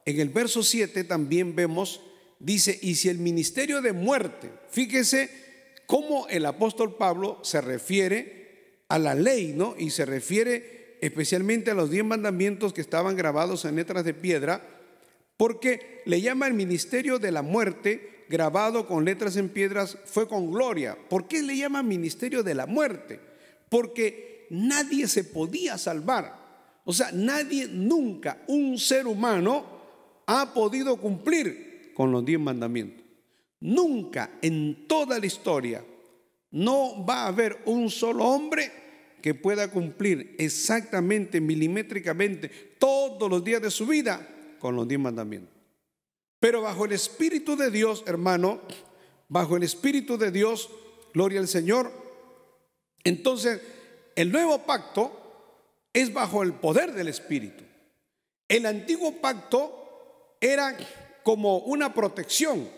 G: en el verso 7 también vemos, dice, y si el ministerio de muerte, fíjese cómo el apóstol Pablo se refiere a la ley, ¿no? Y se refiere especialmente a los 10 mandamientos que estaban grabados en letras de piedra, porque le llama el ministerio de la muerte, grabado con letras en piedras, fue con gloria. ¿Por qué le llama ministerio de la muerte? Porque nadie se podía salvar. O sea, nadie, nunca, un ser humano ha podido cumplir con los 10 mandamientos. Nunca en toda la historia no va a haber un solo hombre que pueda cumplir exactamente, milimétricamente, todos los días de su vida con los 10 mandamientos. Pero bajo el Espíritu de Dios, hermano, bajo el Espíritu de Dios, gloria al Señor, entonces el nuevo pacto es bajo el poder del Espíritu. El antiguo pacto era como una protección,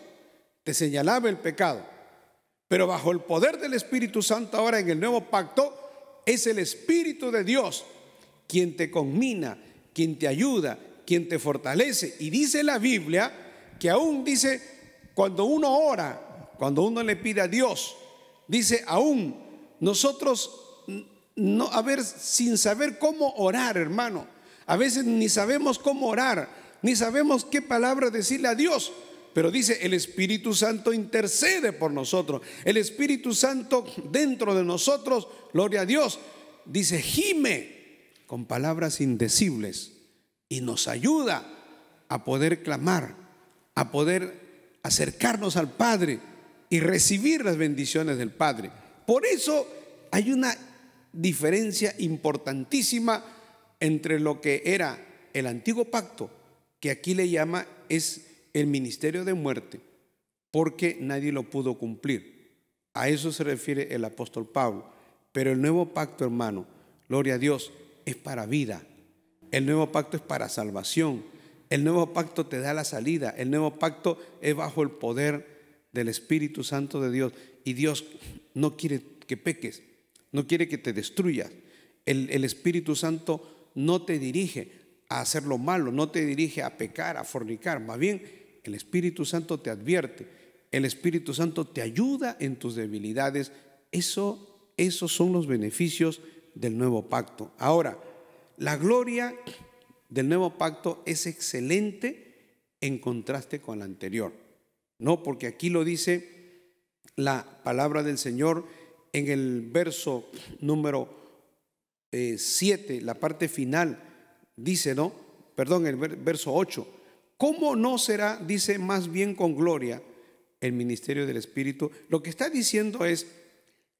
G: te señalaba el pecado, pero bajo el poder del Espíritu Santo ahora en el nuevo pacto es el Espíritu de Dios quien te conmina, quien te ayuda, quien te fortalece. Y dice la Biblia que aún dice, cuando uno ora, cuando uno le pide a Dios, dice aún nosotros no, sin saber cómo orar, hermano. A veces ni sabemos cómo orar, ni sabemos qué palabra decirle a Dios. Pero dice, el Espíritu Santo intercede por nosotros. El Espíritu Santo dentro de nosotros, gloria a Dios, dice, gime con palabras indecibles y nos ayuda a poder clamar, a poder acercarnos al Padre y recibir las bendiciones del Padre. Por eso hay una diferencia importantísima entre lo que era el antiguo pacto, que aquí le llama es el ministerio de muerte, porque nadie lo pudo cumplir. A eso se refiere el apóstol Pablo. Pero el nuevo pacto, hermano, gloria a Dios, es para vida. El nuevo pacto es para salvación. El nuevo pacto te da la salida. El nuevo pacto es bajo el poder del Espíritu Santo de Dios. Y Dios no quiere que peques, no quiere que te destruyas. El Espíritu Santo no te dirige a hacer lo malo, no te dirige a pecar, a fornicar. Más bien, el Espíritu Santo te advierte, el Espíritu Santo te ayuda en tus debilidades. Esos son los beneficios del nuevo pacto. Ahora, la gloria del nuevo pacto es excelente en contraste con la anterior. No, porque aquí lo dice la palabra del Señor en el verso número 7, la parte final, dice, ¿no? Perdón, el verso 8. ¿Cómo no será, dice, más bien con gloria el ministerio del Espíritu? Lo que está diciendo es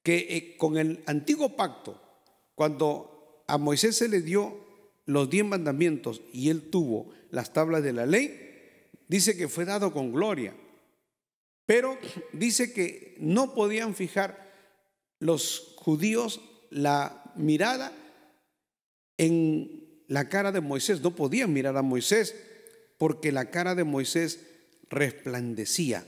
G: que con el antiguo pacto, cuando a Moisés se le dio los 10 mandamientos y él tuvo las tablas de la ley, dice que fue dado con gloria. Pero dice que no podían fijar los judíos la mirada en la cara de Moisés, no podían mirar a Moisés, porque la cara de Moisés resplandecía.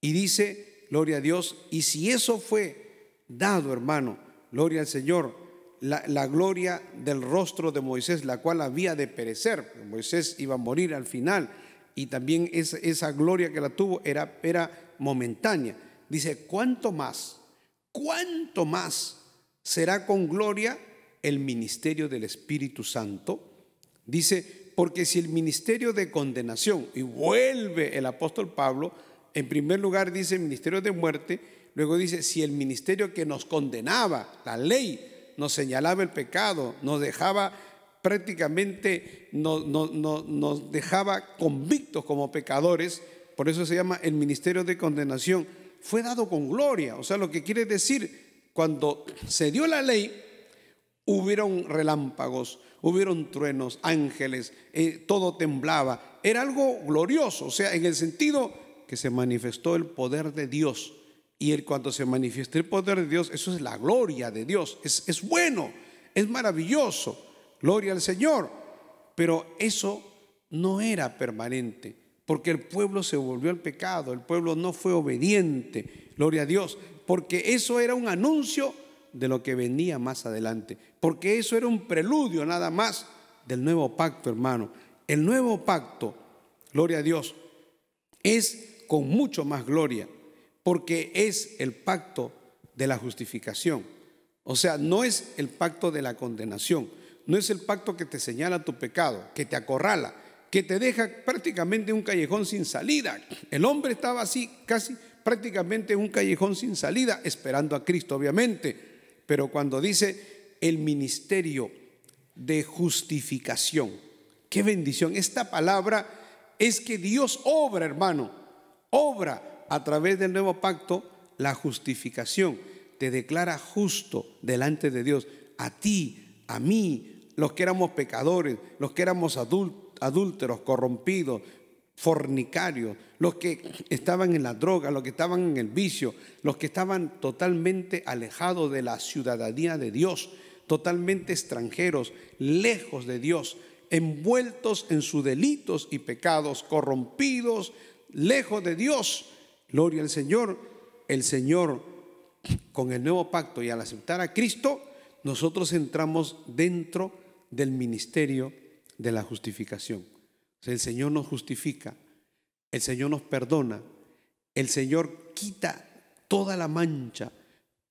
G: Y dice, gloria a Dios, y si eso fue dado, hermano, gloria al Señor, la gloria del rostro de Moisés, la cual había de perecer, Moisés iba a morir al final, y también esa gloria que la tuvo era momentánea. Dice, ¿cuánto más será con gloria el ministerio del Espíritu Santo? Dice, porque si el ministerio de condenación, y vuelve el apóstol Pablo, en primer lugar dice ministerio de muerte, luego dice, si el ministerio que nos condenaba, la ley, nos señalaba el pecado, nos dejaba prácticamente, nos dejaba convictos como pecadores, por eso se llama el ministerio de condenación, fue dado con gloria. O sea, lo que quiere decir, cuando se dio la ley, hubieron relámpagos, hubieron truenos, ángeles, todo temblaba. Era algo glorioso, o sea, en el sentido que se manifestó el poder de Dios Y cuando se manifiestó el poder de Dios, eso es la gloria de Dios. Es bueno, es maravilloso. Gloria al Señor. Pero eso no era permanente, porque el pueblo se volvió al pecado, el pueblo no fue obediente. Gloria a Dios. Porque eso era un anuncio de lo que venía más adelante. Porque eso era un preludio nada más del nuevo pacto, hermano. El nuevo pacto, gloria a Dios, es con mucho más gloria, porque es el pacto de la justificación. O sea, no es el pacto de la condenación, no es el pacto que te señala tu pecado, que te acorrala, que te deja prácticamente en un callejón sin salida. El hombre estaba así, casi prácticamente en un callejón sin salida, esperando a Cristo, obviamente. Pero cuando dice el ministerio de justificación, qué bendición. Esta palabra es que Dios obra, hermano, obra a través del nuevo pacto la justificación. Te declara justo delante de Dios, a ti, a mí, los que éramos pecadores, los que éramos adúlteros, corrompidos, fornicarios, los que estaban en la droga, los que estaban en el vicio, los que estaban totalmente alejados de la ciudadanía de Dios, totalmente extranjeros, lejos de Dios, envueltos en sus delitos y pecados, corrompidos, lejos de Dios. Gloria al Señor. El Señor, con el nuevo pacto y al aceptar a Cristo, nosotros entramos dentro del ministerio de la justificación. O sea, el Señor nos justifica, el Señor nos perdona, el Señor quita toda la mancha,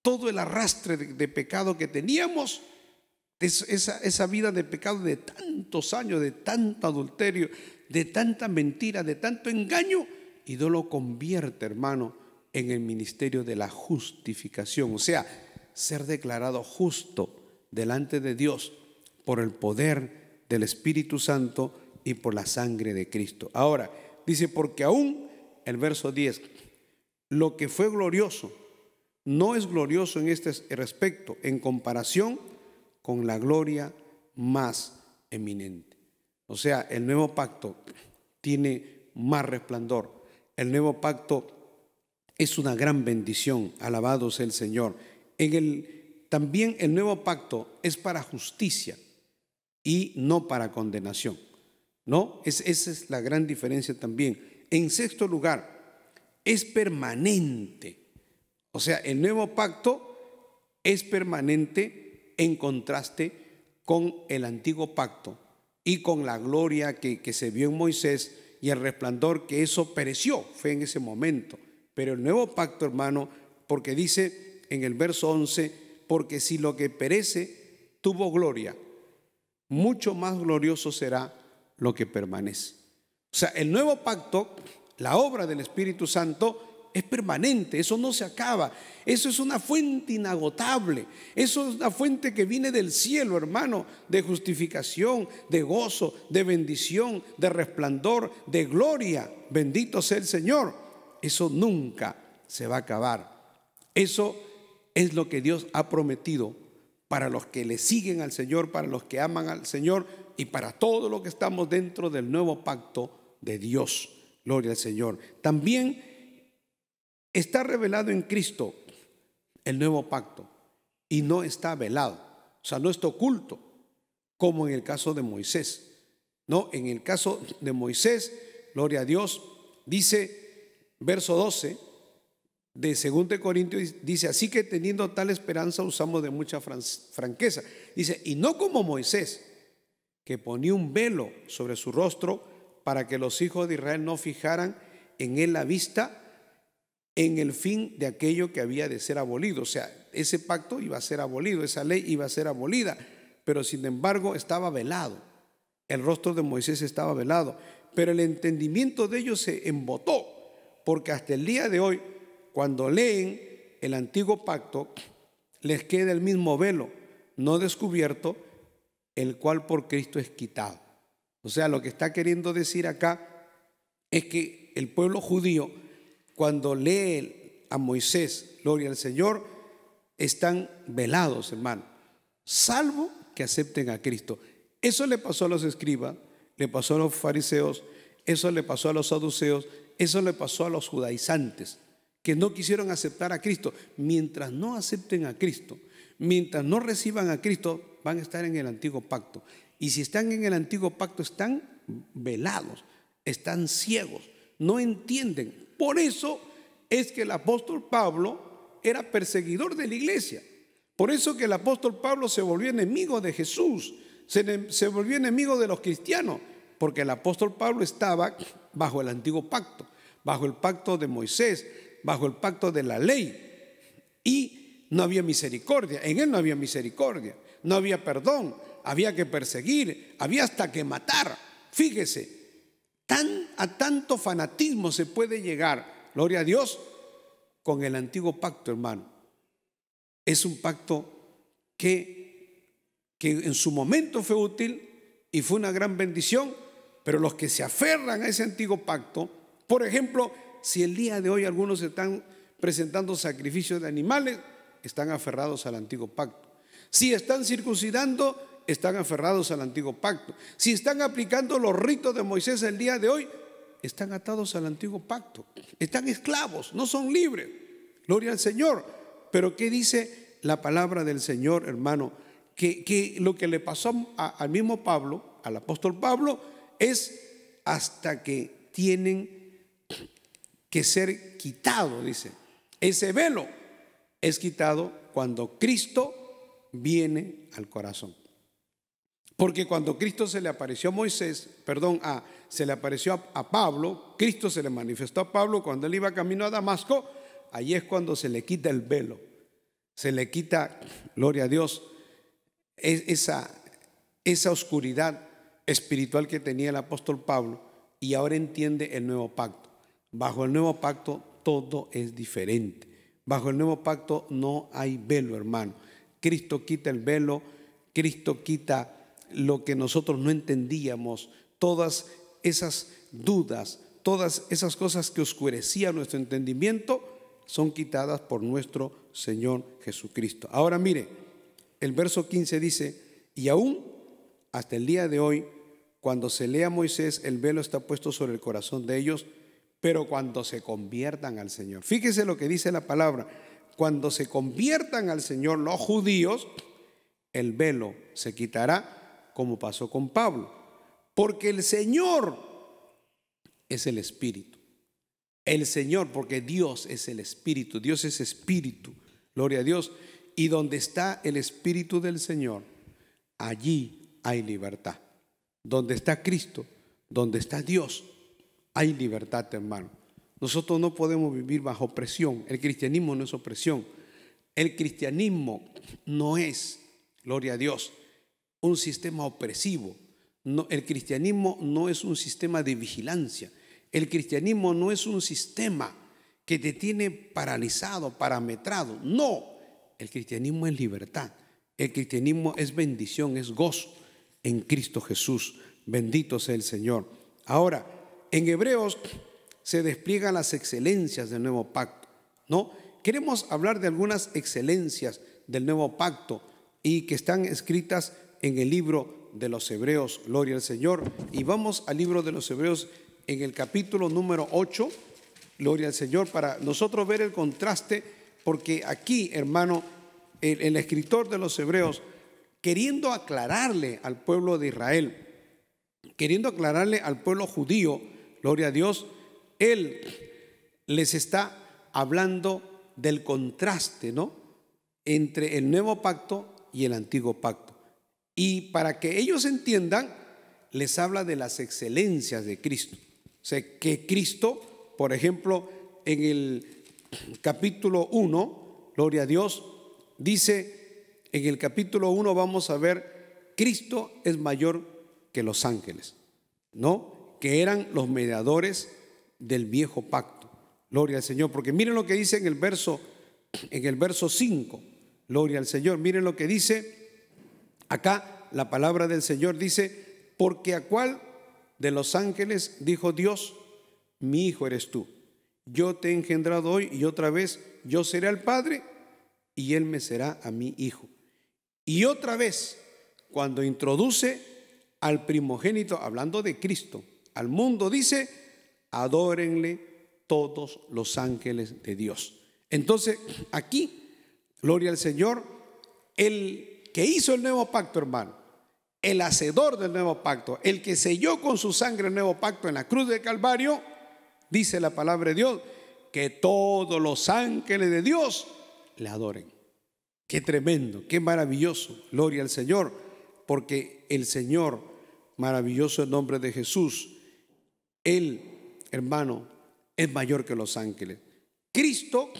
G: todo el arrastre de pecado que teníamos, esa vida de pecado de tantos años, de tanto adulterio, de tanta mentira, de tanto engaño, y Dios lo convierte, hermano, en el ministerio de la justificación. O sea, ser declarado justo delante de Dios por el poder del Espíritu Santo y por la sangre de Cristo. Ahora, dice, porque aún, el verso 10, lo que fue glorioso no es glorioso en este respecto en comparación con la gloria más eminente. O sea, el nuevo pacto tiene más resplandor. El nuevo pacto es una gran bendición. Alabado sea el Señor. También el nuevo pacto es para justicia y no para condenación. ¿No? Esa es la gran diferencia también. En sexto lugar, es permanente. O sea, el nuevo pacto es permanente en contraste con el antiguo pacto y con la gloria que se vio en Moisés y el resplandor que eso pereció, fue en ese momento. Pero el nuevo pacto, hermano, porque dice en el verso 11, porque si lo que perece tuvo gloria, mucho más glorioso será lo que permanece. O sea, el nuevo pacto, la obra del Espíritu Santo es permanente, eso no se acaba, eso es una fuente inagotable, eso es una fuente que viene del cielo, hermano, de justificación, de gozo, de bendición, de resplandor, de gloria. Bendito sea el Señor. Eso nunca se va a acabar. Eso es lo que Dios ha prometido para los que le siguen al Señor, para los que aman al Señor y para todos los que estamos dentro del nuevo pacto de Dios. Gloria al Señor. También está revelado en Cristo el nuevo pacto y no está velado, o sea, no está oculto, como en el caso de Moisés. No, en el caso de Moisés, gloria a Dios, dice verso 12 de 2 Corintios, dice, así que teniendo tal esperanza usamos de mucha franqueza. Dice, y no como Moisés, que ponía un velo sobre su rostro para que los hijos de Israel no fijaran en él la vista en el fin de aquello que había de ser abolido. O sea, ese pacto iba a ser abolido, esa ley iba a ser abolida, pero sin embargo estaba velado. El rostro de Moisés estaba velado, pero el entendimiento de ellos se embotó, porque hasta el día de hoy, cuando leen el antiguo pacto, les queda el mismo velo no descubierto, el cual por Cristo es quitado. O sea, lo que está queriendo decir acá es que el pueblo judío, cuando lee a Moisés, gloria al Señor, están velados, hermano, salvo que acepten a Cristo. Eso le pasó a los escribas, le pasó a los fariseos, eso le pasó a los saduceos, eso le pasó a los judaizantes, que no quisieron aceptar a Cristo. Mientras no acepten a Cristo, mientras no reciban a Cristo, van a estar en el antiguo pacto. Y si están en el antiguo pacto, están velados, están ciegos, no entienden. Por eso es que el apóstol Pablo era perseguidor de la iglesia. Por eso que el apóstol Pablo se volvió enemigo de Jesús, se volvió enemigo de los cristianos, porque el apóstol Pablo estaba bajo el antiguo pacto, bajo el pacto de Moisés, bajo el pacto de la ley, y no había misericordia. En él no había misericordia, no había perdón, había que perseguir, había hasta que matar. Fíjese, a tanto fanatismo se puede llegar, gloria a Dios, con el antiguo pacto, hermano. Es un pacto que en su momento fue útil y fue una gran bendición, pero los que se aferran a ese antiguo pacto, por ejemplo, si el día de hoy algunos están presentando sacrificios de animales, están aferrados al antiguo pacto. Si están circuncidando, están aferrados al antiguo pacto. Si están aplicando los ritos de Moisés el día de hoy, están atados al antiguo pacto. Están esclavos, no son libres. Gloria al Señor. Pero ¿qué dice la palabra del Señor, hermano? Que lo que le pasó al mismo Pablo, al apóstol Pablo, es hasta que tienen que ser quitado, dice. Ese velo es quitado cuando Cristo viene al corazón. Porque cuando Cristo se le apareció a Moisés, se le apareció a Pablo, Cristo se le manifestó a Pablo cuando él iba camino a Damasco, ahí es cuando se le quita el velo, se le quita, gloria a Dios, esa oscuridad espiritual que tenía el apóstol Pablo, y ahora entiende el nuevo pacto. Bajo el nuevo pacto todo es diferente. Bajo el nuevo pacto no hay velo, hermano. Cristo quita el velo, Cristo quita lo que nosotros no entendíamos, todas esas dudas, todas esas cosas que oscurecían nuestro entendimiento son quitadas por nuestro Señor Jesucristo. Ahora mire, el verso 15 dice: y aún hasta el día de hoy, cuando se lea a Moisés, el velo está puesto sobre el corazón de ellos, pero cuando se conviertan al Señor, fíjese lo que dice la palabra, cuando se conviertan al Señor los judíos, el velo se quitará, como pasó con Pablo, porque el Señor es el Espíritu. El Señor, porque Dios es el Espíritu, Dios es Espíritu, gloria a Dios, y donde está el Espíritu del Señor, allí hay libertad. Donde está Cristo, donde está Dios, hay libertad, hermano. Nosotros no podemos vivir bajo opresión. El cristianismo no es opresión. El cristianismo no es, gloria a Dios, un sistema opresivo. No, el cristianismo no es un sistema de vigilancia. El cristianismo no es un sistema que te tiene paralizado, parametrado. No, el cristianismo es libertad. El cristianismo es bendición, es gozo en Cristo Jesús. Bendito sea el Señor. Ahora, en Hebreos se despliegan las excelencias del nuevo pacto, ¿no? Queremos hablar de algunas excelencias del nuevo pacto y que están escritas en el libro de los Hebreos, gloria al Señor. Y vamos al libro de los Hebreos en el capítulo número 8, gloria al Señor, para nosotros ver el contraste, porque aquí, hermano, el escritor de los Hebreos, queriendo aclararle al pueblo de Israel, queriendo aclararle al pueblo judío, gloria a Dios, él les está hablando del contraste, ¿no?, entre el nuevo pacto y el antiguo pacto. Y para que ellos entiendan, les habla de las excelencias de Cristo. O sea, que Cristo, por ejemplo, en el capítulo 1, gloria a Dios, dice, en el capítulo 1 vamos a ver, Cristo es mayor que los ángeles, ¿no?, que eran los mediadores del viejo pacto. Gloria al Señor, porque miren lo que dice en el verso 5, gloria al Señor, miren lo que dice acá, la palabra del Señor dice, porque a cuál de los ángeles dijo Dios, mi hijo eres tú, yo te he engendrado hoy y otra vez yo seré al Padre y él me será a mi hijo. Y otra vez, cuando introduce al primogénito, hablando de Cristo, al mundo, dice, adórenle todos los ángeles de Dios. Entonces, aquí, gloria al Señor, el que hizo el nuevo pacto, hermano, el hacedor del nuevo pacto, el que selló con su sangre el nuevo pacto en la cruz del Calvario, dice la palabra de Dios, que todos los ángeles de Dios le adoren. Qué tremendo, qué maravilloso, gloria al Señor, porque el Señor, maravilloso el nombre de Jesús, Él, hermano, es mayor que los ángeles. Cristo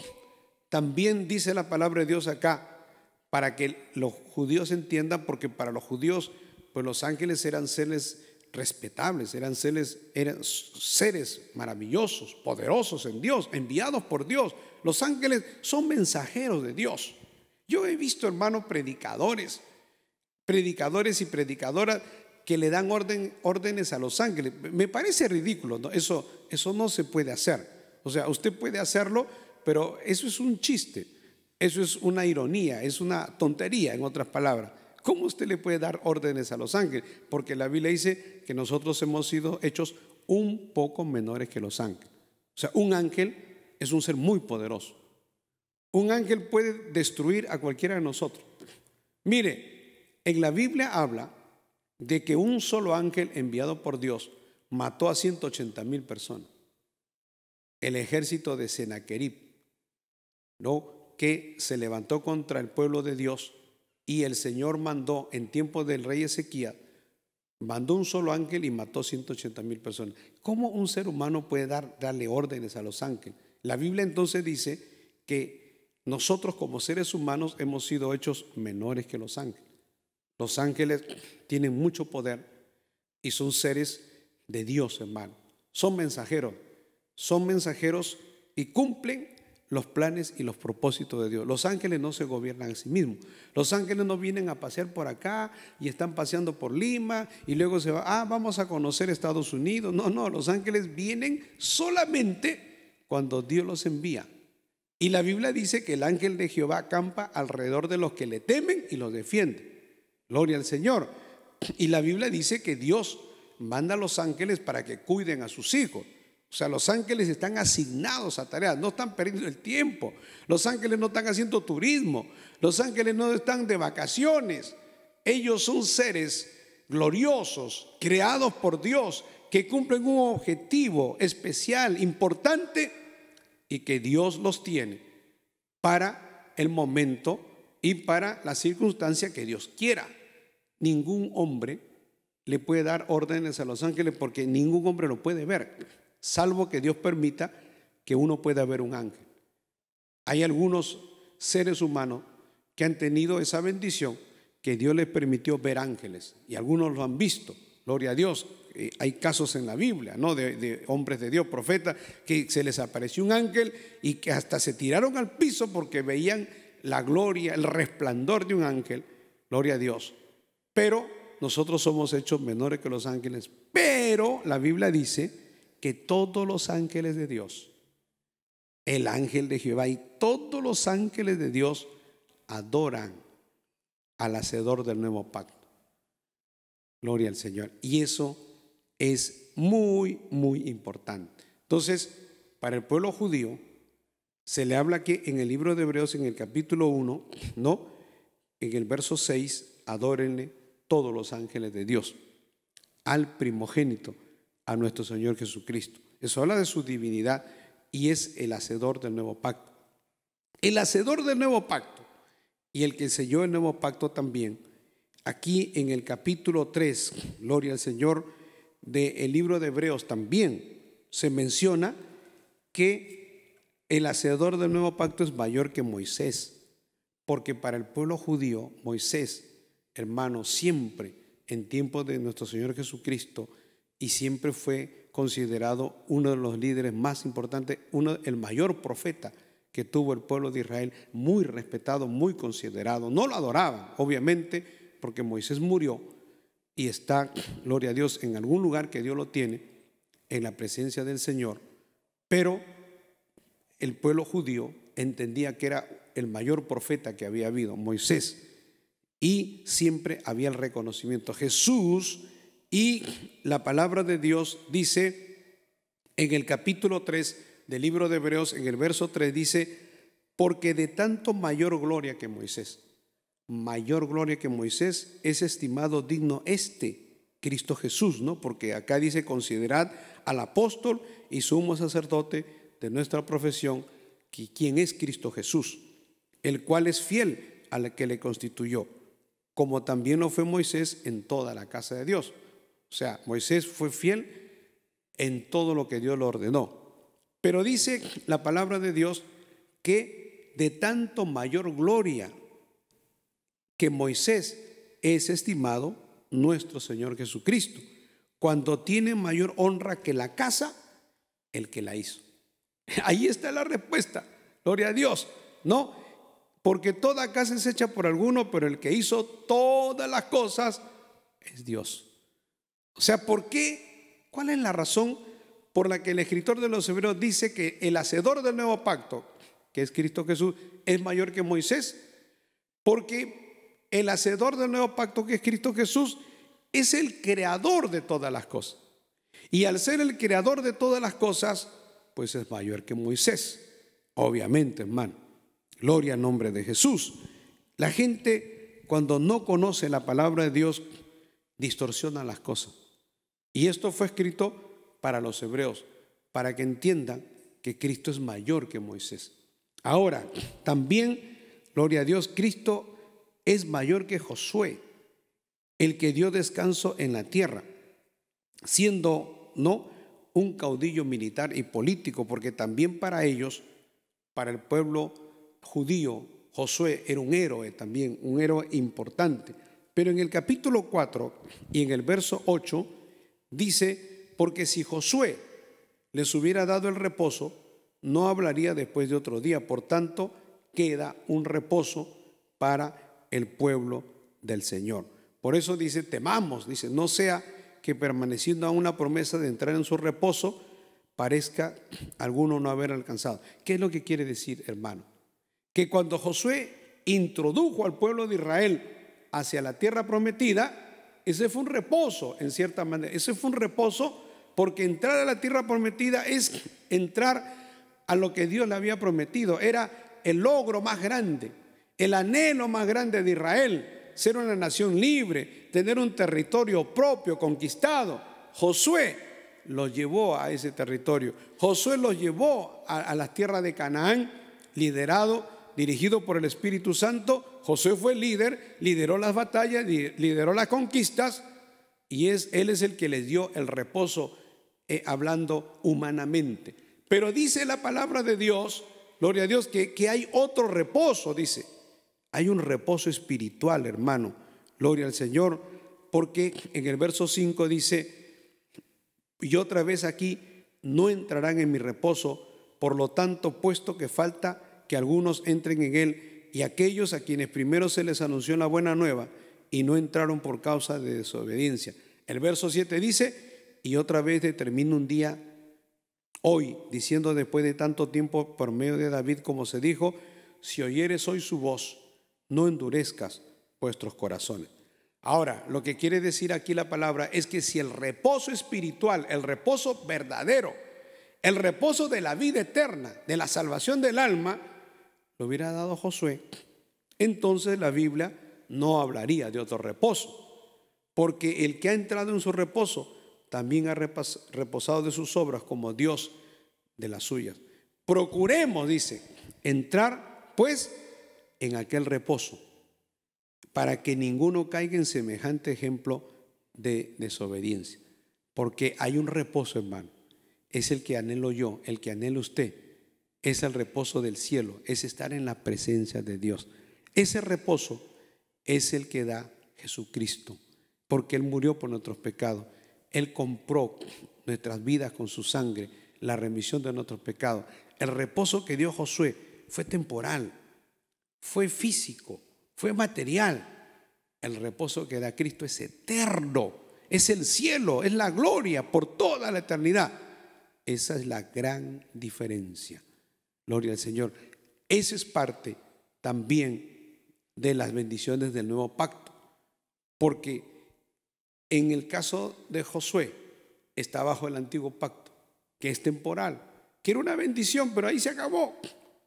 G: también dice la palabra de Dios acá, para que los judíos entiendan, porque para los judíos, pues los ángeles eran seres respetables, eran seres maravillosos, poderosos en Dios, enviados por Dios. Los ángeles son mensajeros de Dios. Yo he visto, hermanos, predicadores y predicadoras que le dan órdenes a los ángeles. Me parece ridículo, ¿no? Eso no se puede hacer. O sea, usted puede hacerlo, pero eso es un chiste, eso es una ironía, es una tontería, en otras palabras. ¿Cómo usted le puede dar órdenes a los ángeles? Porque la Biblia dice que nosotros hemos sido hechos un poco menores que los ángeles. O sea, un ángel es un ser muy poderoso. Un ángel puede destruir a cualquiera de nosotros. Mire, en la Biblia habla de que un solo ángel enviado por Dios mató a 180,000 personas. El ejército de Sennacherib, ¿no?, que se levantó contra el pueblo de Dios, y el Señor mandó en tiempo del rey Ezequías, mandó un solo ángel y mató 180,000 personas. ¿Cómo un ser humano puede darle órdenes a los ángeles? La Biblia entonces dice que nosotros como seres humanos hemos sido hechos menores que los ángeles. Los ángeles tienen mucho poder y son seres de Dios, hermano. Son mensajeros y cumplen los planes y los propósitos de Dios. Los ángeles no se gobiernan a sí mismos. Los ángeles no vienen a pasear por acá y están paseando por Lima y luego se va, vamos a conocer Estados Unidos. No, los ángeles vienen solamente cuando Dios los envía. Y la Biblia dice que el ángel de Jehová acampa alrededor de los que le temen y los defiende. Gloria al Señor. Y la Biblia dice que Dios manda a los ángeles para que cuiden a sus hijos. O sea, los ángeles están asignados a tareas, no están perdiendo el tiempo. Los ángeles no están haciendo turismo. Los ángeles no están de vacaciones. Ellos son seres gloriosos, creados por Dios, que cumplen un objetivo especial, importante, y que Dios los tiene para el momento y para la circunstancia que Dios quiera. Ningún hombre le puede dar órdenes a los ángeles porque ningún hombre lo puede ver, salvo que Dios permita que uno pueda ver un ángel. Hay algunos seres humanos que han tenido esa bendición, que Dios les permitió ver ángeles, y algunos lo han visto, gloria a Dios. Hay casos en la Biblia, ¿no?, de hombres de Dios, profetas, que se les apareció un ángel y que hasta se tiraron al piso porque veían la gloria, el resplandor de un ángel, gloria a Dios. Pero nosotros somos hechos menores que los ángeles, pero la Biblia dice que todos los ángeles de Dios, el ángel de Jehová y todos los ángeles de Dios adoran al hacedor del nuevo pacto. Gloria al Señor. Y eso es muy, muy importante. Entonces, para el pueblo judío se le habla que en el libro de Hebreos, en el capítulo 1, ¿no?, en el verso 6, adórenle todos los ángeles de Dios al primogénito, a nuestro Señor Jesucristo. Eso habla de su divinidad y es el hacedor del nuevo pacto. El hacedor del nuevo pacto y el que selló el nuevo pacto también. Aquí en el capítulo 3, gloria al Señor, del libro de Hebreos también se menciona que el hacedor del nuevo pacto es mayor que Moisés, porque para el pueblo judío Moisés, hermano, siempre en tiempos de nuestro Señor Jesucristo, y siempre fue considerado uno de los líderes más importantes, el mayor profeta que tuvo el pueblo de Israel, muy respetado, muy considerado. No lo adoraban, obviamente, porque Moisés murió y está, gloria a Dios, en algún lugar que Dios lo tiene, en la presencia del Señor. Pero el pueblo judío entendía que era el mayor profeta que había habido, Moisés, y siempre había el reconocimiento. Jesús, y la palabra de Dios dice en el capítulo 3, del libro de Hebreos, en el verso 3 dice, porque de tanto mayor gloria que Moisés es estimado digno Cristo Jesús, ¿no? Porque acá dice, considerad al apóstol y sumo sacerdote de nuestra profesión, quien es Cristo Jesús, el cual es fiel al que le constituyó, como también lo fue Moisés en toda la casa de Dios. O sea, Moisés fue fiel en todo lo que Dios le ordenó. Pero dice la palabra de Dios que de tanto mayor gloria que Moisés es estimado nuestro Señor Jesucristo, cuando tiene mayor honra que la casa, el que la hizo. Ahí está la respuesta, gloria a Dios, ¿no? Porque toda casa es hecha por alguno, pero el que hizo todas las cosas es Dios. O sea, ¿por qué? ¿Cuál es la razón por la que el escritor de los Hebreos dice que el hacedor del nuevo pacto, que es Cristo Jesús, es mayor que Moisés? Porque el hacedor del nuevo pacto, que es Cristo Jesús, es el creador de todas las cosas. Y al ser el creador de todas las cosas, pues es mayor que Moisés. Obviamente, hermano. Gloria al nombre de Jesús. La gente, cuando no conoce la palabra de Dios, distorsiona las cosas. Y esto fue escrito para los hebreos, para que entiendan que Cristo es mayor que Moisés. Ahora, también, gloria a Dios, Cristo es mayor que Josué, el que dio descanso en la tierra, siendo no un caudillo militar y político, porque también para ellos, para el pueblo judío, Josué era un héroe también, un héroe importante. Pero en el capítulo 4 y en el verso 8 dice, porque si Josué les hubiera dado el reposo, no hablaría después de otro día. Por tanto, queda un reposo para el pueblo del Señor. Por eso dice, temamos, dice, no sea que permaneciendo a una promesa de entrar en su reposo, parezca alguno no haber alcanzado. ¿Qué es lo que quiere decir, hermano? Que cuando Josué introdujo al pueblo de Israel hacia la tierra prometida, ese fue un reposo, en cierta manera. Ese fue un reposo porque entrar a la tierra prometida es entrar a lo que Dios le había prometido. Era el logro más grande, el anhelo más grande de Israel, ser una nación libre, tener un territorio propio, conquistado. Josué los llevó a ese territorio. Josué los llevó a las tierras de Canaán, dirigido por el Espíritu Santo. Josué fue el líder, lideró las batallas, lideró las conquistas, y él es el que les dio el reposo, hablando humanamente. Pero dice la palabra de Dios, gloria a Dios, que hay otro reposo, dice. Hay un reposo espiritual, hermano, gloria al Señor, porque en el verso 5 dice, y otra vez aquí, no entrarán en mi reposo, por lo tanto, puesto que falta que algunos entren en él, y aquellos a quienes primero se les anunció la buena nueva y no entraron por causa de desobediencia. El verso 7 dice, y otra vez determina un día hoy, diciendo después de tanto tiempo por medio de David, como se dijo, si oyeres hoy su voz, no endurezcas vuestros corazones. Ahora, lo que quiere decir aquí la palabra es que si el reposo espiritual, el reposo verdadero, el reposo de la vida eterna, de la salvación del alma, lo hubiera dado Josué, entonces la Biblia no hablaría de otro reposo, porque el que ha entrado en su reposo también ha reposado de sus obras como Dios de las suyas. Procuremos, dice, entrar pues en aquel reposo, para que ninguno caiga en semejante ejemplo de desobediencia. Porque hay un reposo, hermano, es el que anhelo yo, el que anhela usted, es el reposo del cielo, es estar en la presencia de Dios. Ese reposo es el que da Jesucristo, porque Él murió por nuestros pecados. Él compró nuestras vidas con su sangre, la remisión de nuestros pecados. El reposo que dio Josué fue temporal, fue físico, fue material. El reposo que da Cristo es eterno, es el cielo, es la gloria por toda la eternidad. Esa es la gran diferencia. Gloria al Señor. Esa es parte también de las bendiciones del nuevo pacto, porque en el caso de Josué está bajo el antiguo pacto, que es temporal, que era una bendición, pero ahí se acabó.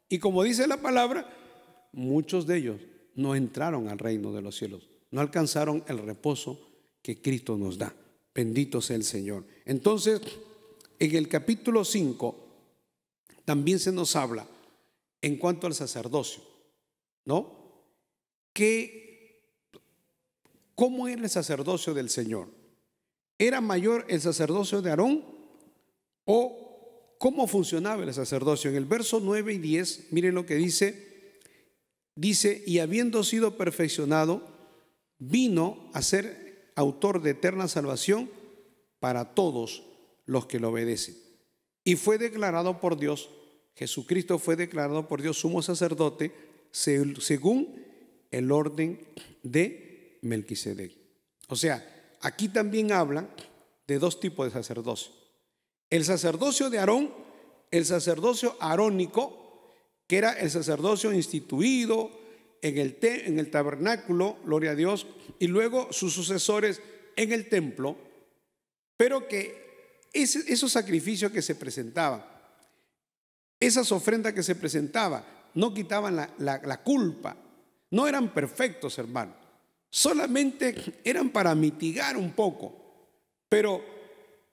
G: Y como dice la palabra, muchos de ellos no entraron al reino de los cielos, no alcanzaron el reposo que Cristo nos da. Bendito sea el Señor. Entonces, en el capítulo 5 también se nos habla en cuanto al sacerdocio, ¿no? ¿Cómo era el sacerdocio del Señor? ¿Era mayor el sacerdocio de Aarón? ¿O cómo funcionaba el sacerdocio? En el verso 9 y 10, miren lo que dice. Dice, y habiendo sido perfeccionado, vino a ser autor de eterna salvación para todos los que lo obedecen. Y fue declarado por Dios, Jesucristo fue declarado por Dios sumo sacerdote según el orden de Melquisedec. O sea, aquí también hablan de dos tipos de sacerdocio. El sacerdocio de Aarón, el sacerdocio arónico, que era el sacerdocio instituido en el tabernáculo, gloria a Dios, y luego sus sucesores en el templo, pero que esos sacrificios que se presentaban, esas ofrendas que se presentaban, no quitaban la culpa, no eran perfectos, hermano, solamente eran para mitigar un poco, pero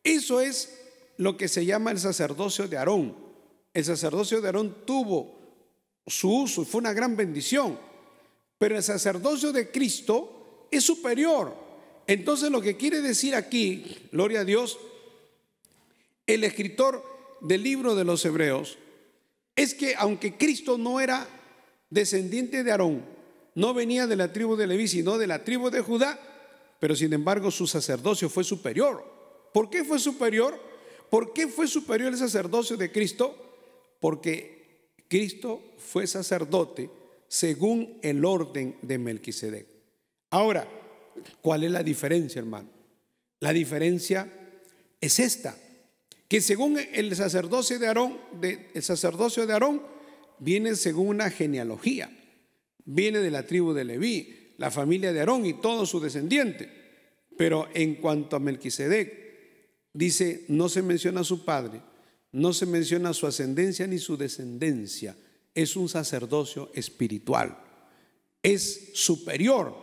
G: eso es lo que se llama el sacerdocio de Aarón. El sacerdocio de Aarón tuvo su uso y fue una gran bendición, pero el sacerdocio de Cristo es superior. Entonces lo que quiere decir aquí, gloria a Dios, el escritor del libro de los Hebreos, es que aunque Cristo no era descendiente de Aarón, no venía de la tribu de Leví, sino de la tribu de Judá, pero sin embargo su sacerdocio fue superior. ¿Por qué fue superior? ¿Por qué fue superior el sacerdocio de Cristo? Porque Cristo fue sacerdote según el orden de Melquisedec. Ahora, ¿cuál es la diferencia, hermano? La diferencia es esta, que según el sacerdocio de Aarón, viene según una genealogía, viene de la tribu de Leví, la familia de Aarón y todos sus descendientes. Pero en cuanto a Melquisedec, dice, no se menciona a su padre, no se menciona su ascendencia ni su descendencia. Es un sacerdocio espiritual, es superior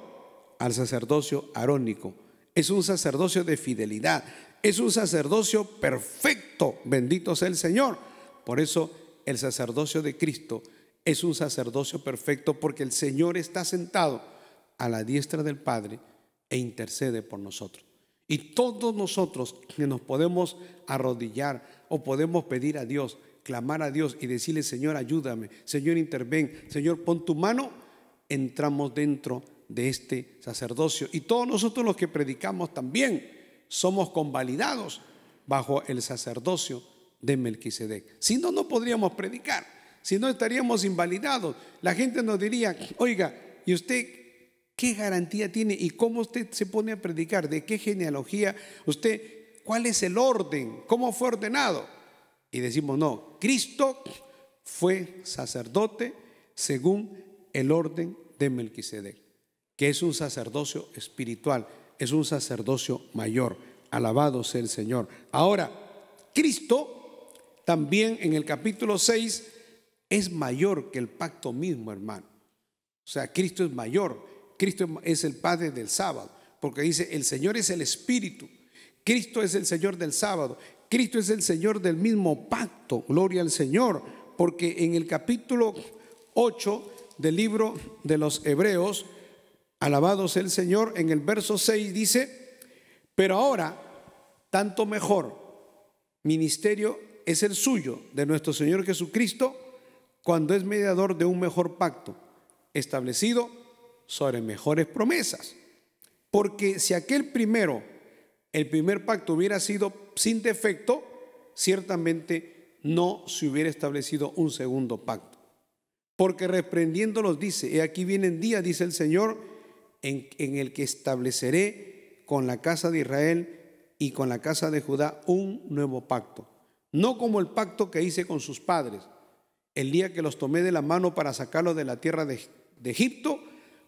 G: al sacerdocio arónico, es un sacerdocio de fidelidad, es un sacerdocio perfecto, bendito sea el Señor. Por eso el sacerdocio de Cristo es un sacerdocio perfecto, porque el Señor está sentado a la diestra del Padre e intercede por nosotros. Y todos nosotros que nos podemos arrodillar o podemos pedir a Dios, clamar a Dios y decirle, Señor, ayúdame, Señor, interven, Señor, pon tu mano, entramos dentro de este sacerdocio. Y todos nosotros los que predicamos también somos convalidados bajo el sacerdocio de Melquisedec. Si no, no podríamos predicar, si no estaríamos invalidados. La gente nos diría, oiga, ¿y usted qué garantía tiene? ¿Y cómo usted se pone a predicar? ¿De qué genealogía? ¿Usted cuál es el orden? ¿Cómo fue ordenado? Y decimos, no, Cristo fue sacerdote según el orden de Melquisedec, que es un sacerdocio espiritual, es un sacerdocio mayor. Alabado sea el Señor. Ahora, Cristo también en el capítulo 6 es mayor que el pacto mismo, hermano. O sea, Cristo es mayor. Cristo es el Padre del sábado, porque dice, el Señor es el Espíritu. Cristo es el Señor del sábado. Cristo es el Señor del mismo pacto. Gloria al Señor. Porque en el capítulo 8 del libro de los Hebreos, alabado sea el Señor, en el verso 6 dice, pero ahora, tanto mejor ministerio es el suyo de nuestro Señor Jesucristo, cuando es mediador de un mejor pacto, establecido sobre mejores promesas. Porque si el primer pacto hubiera sido sin defecto, ciertamente no se hubiera establecido un segundo pacto. Porque reprendiéndolos dice, he aquí vienen días, dice el Señor, en el que estableceré con la casa de Israel y con la casa de Judá un nuevo pacto, no como el pacto que hice con sus padres el día que los tomé de la mano para sacarlos de la tierra de Egipto,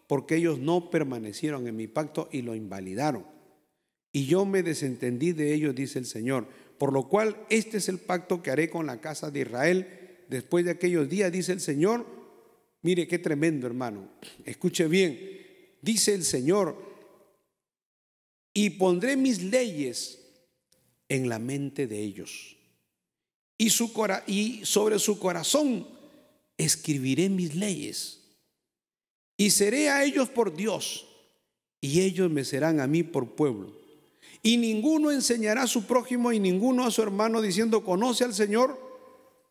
G: porque ellos no permanecieron en mi pacto y lo invalidaron. Y yo me desentendí de ellos, dice el Señor, Por lo cual este es el pacto que haré con la casa de Israel después de aquellos días, dice el Señor. Mire qué tremendo, hermano. Escuche bien. Dice el Señor: y pondré mis leyes en la mente de ellos, y sobre su corazón escribiré mis leyes, y seré a ellos por Dios, y ellos me serán a mí por pueblo. Y ninguno enseñará a su prójimo y ninguno a su hermano diciendo: conoce al Señor,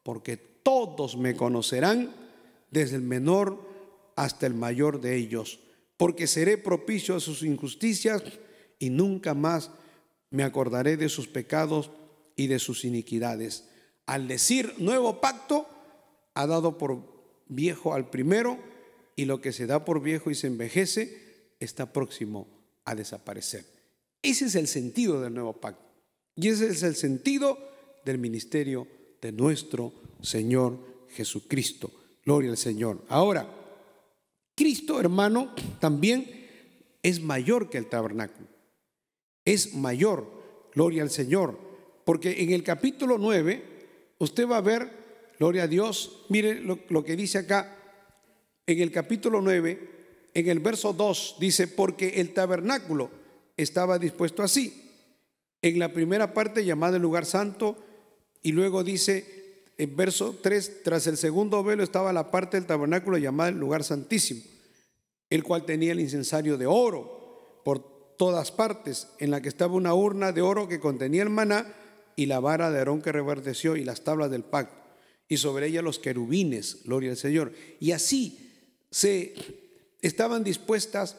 G: porque todos me conocerán, desde el menor hasta el mayor de ellos, porque seré propicio a sus injusticias y nunca más me acordaré de sus pecados y de sus iniquidades. Al decir nuevo pacto, ha dado por viejo al primero, y lo que se da por viejo y se envejece está próximo a desaparecer. Ese es el sentido del nuevo pacto, y ese es el sentido del ministerio de nuestro Señor Jesucristo. Gloria al Señor. Ahora, Cristo, hermano, también es mayor que el tabernáculo. Es mayor, gloria al Señor, porque en el capítulo 9 usted va a ver, gloria a Dios, mire lo que dice acá, en el capítulo 9, en el verso 2, dice: porque el tabernáculo estaba dispuesto así, en la primera parte llamada el lugar santo, y luego dice en verso 3, tras el segundo velo estaba la parte del tabernáculo llamada el lugar santísimo, el cual tenía el incensario de oro por todas partes, en la que estaba una urna de oro que contenía el maná, y la vara de Aarón que reverdeció, y las tablas del pacto, y sobre ella los querubines, gloria al Señor. Y así se estaban dispuestas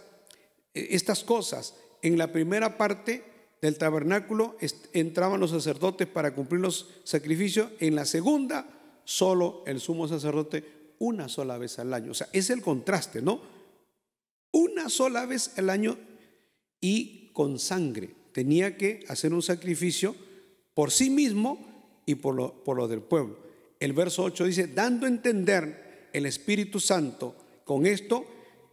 G: estas cosas. En la primera parte del tabernáculo entraban los sacerdotes para cumplir los sacrificios. En la segunda, solo el sumo sacerdote una sola vez al año. O sea, es el contraste, ¿no? Una sola vez al año, y con sangre. Tenía que hacer un sacrificio por sí mismo y por lo del pueblo. El verso 8 dice: dando a entender el Espíritu Santo con esto,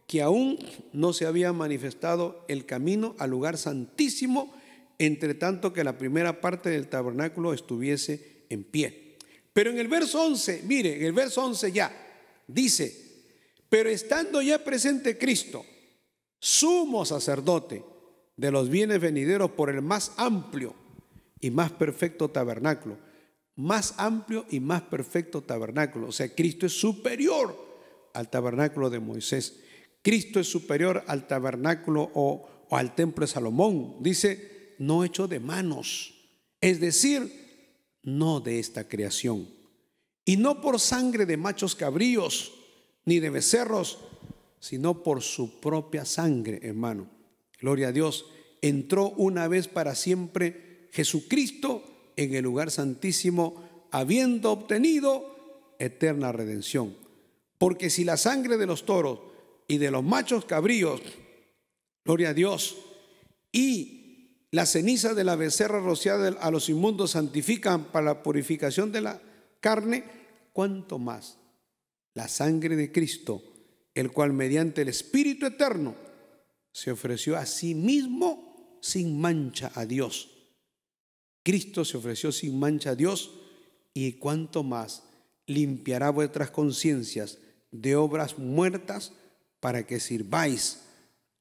G: que aún no se había manifestado el camino al lugar santísimo, entre tanto que la primera parte del tabernáculo estuviese en pie. Pero en el verso 11, mire, en el verso 11 ya dice: pero estando ya presente Cristo, sumo sacerdote de los bienes venideros, por el más amplio y más perfecto tabernáculo. Más amplio y más perfecto tabernáculo. O sea, Cristo es superior al tabernáculo de Moisés. Cristo es superior al tabernáculo o al templo de Salomón. Dice: no hecho de manos, es decir, no de esta creación. Y no por sangre de machos cabríos ni de becerros, sino por su propia sangre, hermano. Gloria a Dios. Entró una vez para siempre Jesucristo en el lugar santísimo, habiendo obtenido eterna redención. Porque si la sangre de los toros y de los machos cabríos, gloria a Dios, y la ceniza de la becerra rociada a los inmundos santifican para la purificación de la carne, cuánto más la sangre de Cristo, el cual mediante el Espíritu eterno se ofreció a sí mismo sin mancha a Dios. Cristo se ofreció sin mancha a Dios, y cuánto más limpiará vuestras conciencias de obras muertas para que sirváis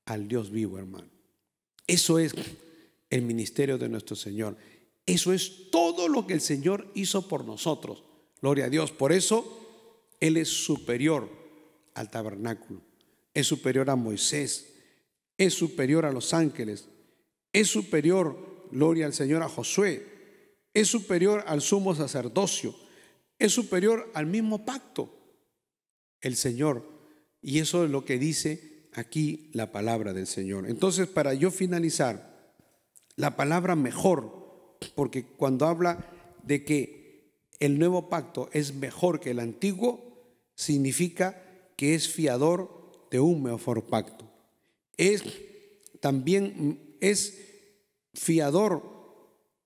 G: al Dios vivo, hermano. Eso es el ministerio de nuestro Señor. Eso es todo lo que el Señor hizo por nosotros. Gloria a Dios. Por eso Él es superior al tabernáculo, es superior a Moisés, es superior a los ángeles, es superior, gloria al Señor, a Josué, es superior al sumo sacerdocio, es superior al mismo pacto, el Señor. Y eso es lo que dice aquí la palabra del Señor. Entonces, para yo finalizar, la palabra mejor, porque cuando habla de que el nuevo pacto es mejor que el antiguo, significa que es fiador de un mejor pacto. También es fiador,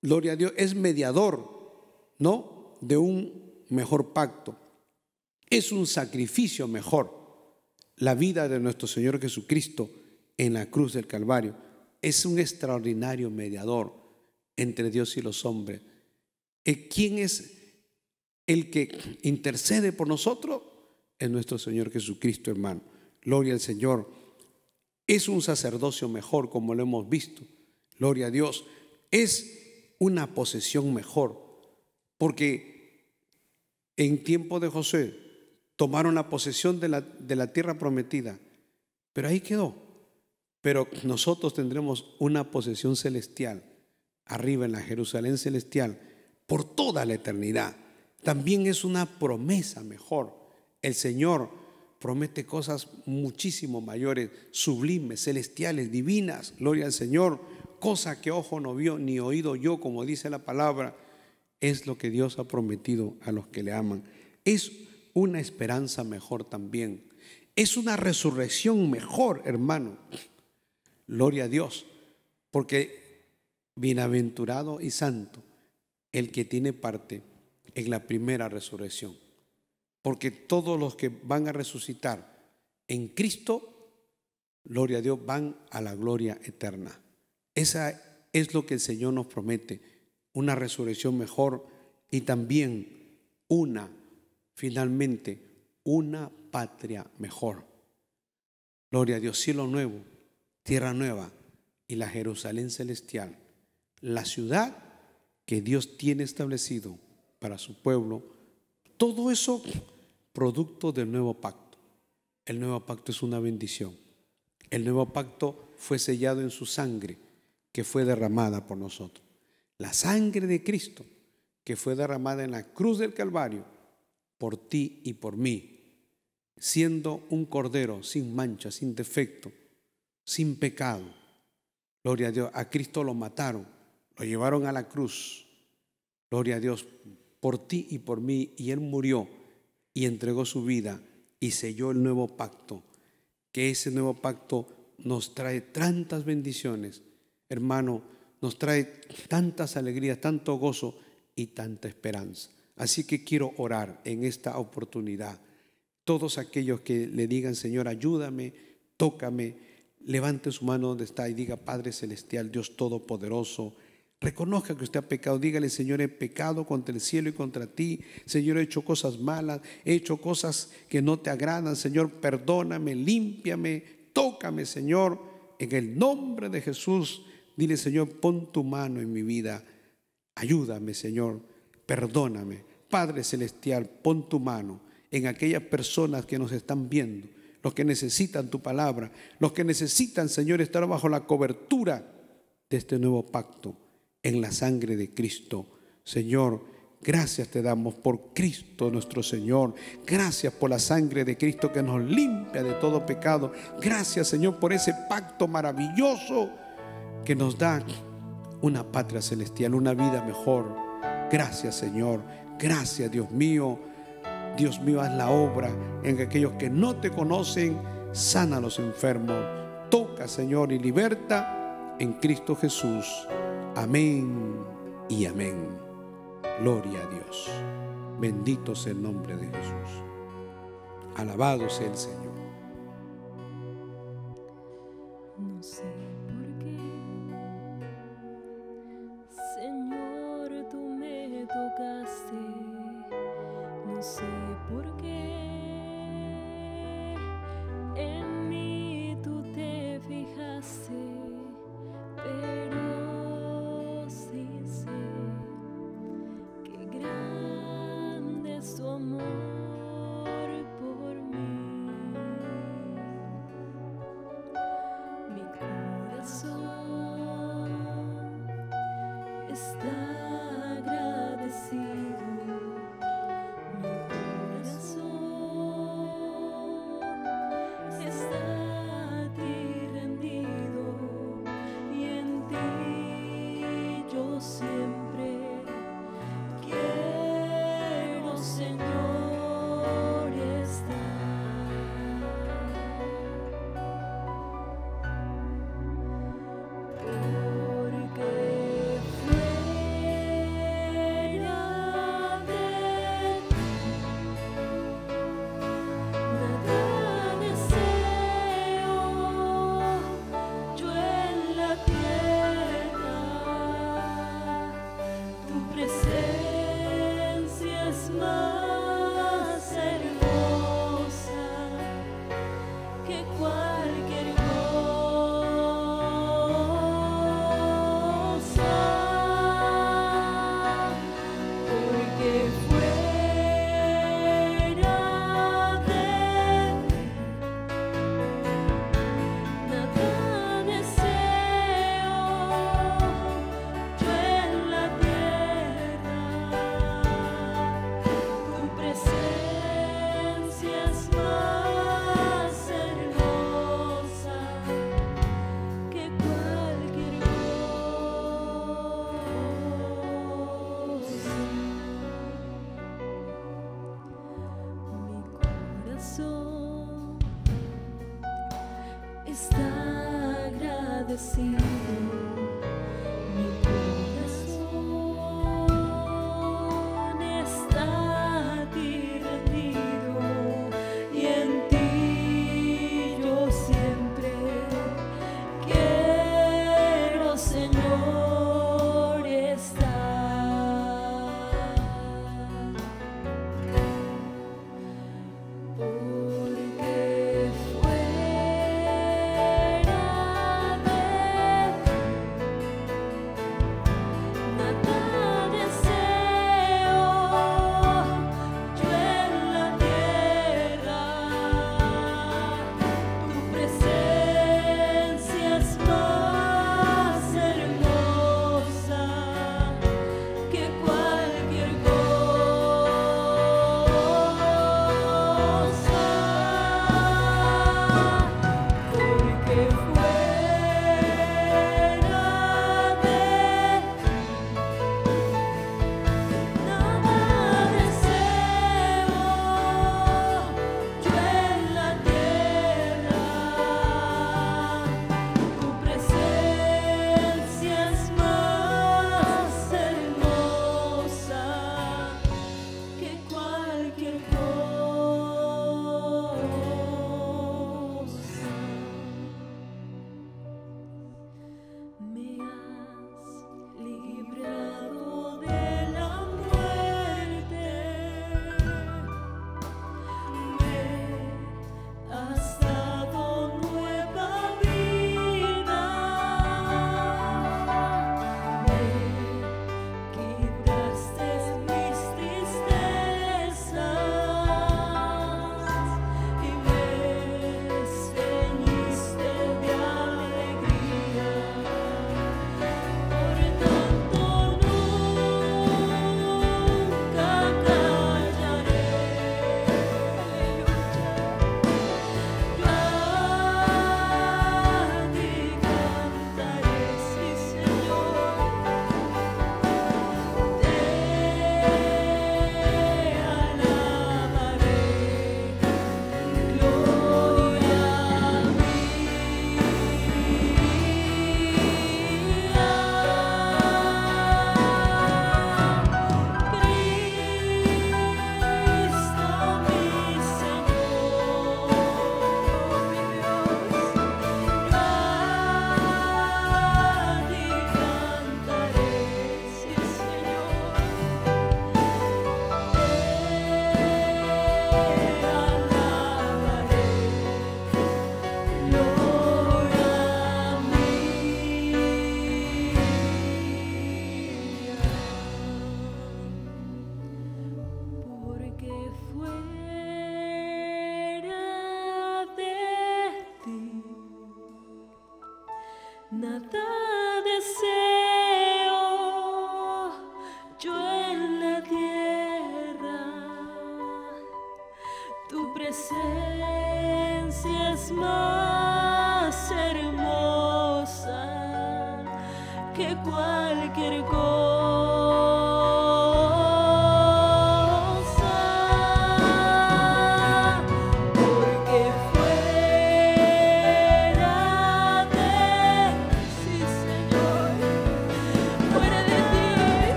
G: gloria a Dios, es mediador, ¿no?, de un mejor pacto. Es un sacrificio mejor. La vida de nuestro Señor Jesucristo en la cruz del Calvario es un extraordinario mediador entre Dios y los hombres. ¿Quién es el que intercede por nosotros? Es nuestro Señor Jesucristo, hermano. Gloria al Señor. Es un sacerdocio mejor, como lo hemos visto. Gloria a Dios. Es una posesión mejor, porque en tiempo de Josué tomaron la posesión de la tierra prometida, pero ahí quedó. Pero nosotros tendremos una posesión celestial, arriba en la Jerusalén celestial, por toda la eternidad. También es una promesa mejor. El Señor promete cosas muchísimo mayores, sublimes, celestiales, divinas. Gloria al Señor. Cosa que ojo no vio ni oído yo, como dice la palabra, es lo que Dios ha prometido a los que le aman. Es una esperanza mejor también. Es una resurrección mejor, hermano. Gloria a Dios, porque bienaventurado y santo el que tiene parte en la primera resurrección. Porque todos los que van a resucitar en Cristo, gloria a Dios, van a la gloria eterna. Esa es lo que el Señor nos promete, una resurrección mejor y también finalmente, una patria mejor. Gloria a Dios, cielo nuevo, tierra nueva y la Jerusalén celestial, la ciudad que Dios tiene establecido para su pueblo. Todo eso producto del nuevo pacto. El nuevo pacto es una bendición. El nuevo pacto fue sellado en su sangre, que fue derramada por nosotros. La sangre de Cristo que fue derramada en la cruz del Calvario por ti y por mí, siendo un cordero sin mancha, sin defecto, sin pecado. Gloria a Dios. A Cristo lo mataron, lo llevaron a la cruz. Gloria a Dios, por ti y por mí, y Él murió y entregó su vida y selló el nuevo pacto, que ese nuevo pacto nos trae tantas bendiciones. Hermano, nos trae tantas alegrías, tanto gozo y tanta esperanza. Así que quiero orar en esta oportunidad. Todos aquellos que le digan, Señor, ayúdame, tócame, levante su mano donde está y diga, Padre Celestial, Dios Todopoderoso, reconozca que usted ha pecado. Dígale, Señor, he pecado contra el cielo y contra ti. Señor, he hecho cosas malas, he hecho cosas que no te agradan. Señor, perdóname, límpiame, tócame, Señor, en el nombre de Jesús. Dile, Señor, pon tu mano en mi vida. Ayúdame, Señor, perdóname. Padre Celestial, pon tu mano en aquellas personas que nos están viendo, los que necesitan tu palabra, los que necesitan, Señor, estar bajo la cobertura de este nuevo pacto en la sangre de Cristo. Señor, gracias te damos por Cristo nuestro Señor. Gracias por la sangre de Cristo que nos limpia de todo pecado. Gracias, Señor, por ese pacto maravilloso que nos da una patria celestial, una vida mejor. Gracias, Señor. Gracias, Dios mío. Dios mío, haz la obra en aquellos que no te conocen. Sana a los enfermos. Toca, Señor, y liberta en Cristo Jesús. Amén y amén. Gloria a Dios. Bendito sea el nombre de Jesús. Alabado sea el Señor.
D: No sé por qué, Señor, tú me tocaste. No sé por qué en mí tú te fijaste, pero sí sé que grande es tu amor por mí. Mi corazón está agradecido. Mi corazón está a ti rendido, y en ti yo siempre quiero, Señor, estar. Porque fuera de ti nada deseo yo en la tierra. Tu presencia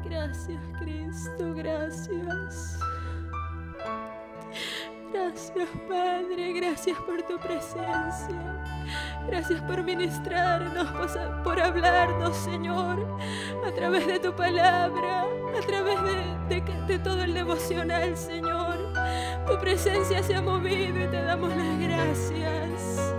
A: Gracias, Cristo, gracias. Gracias, Padre, gracias por tu presencia. Gracias por ministrarnos, por hablarnos, Señor, a través de tu palabra, a través de todo el devocional, Señor. Tu presencia se ha movido y te damos las gracias.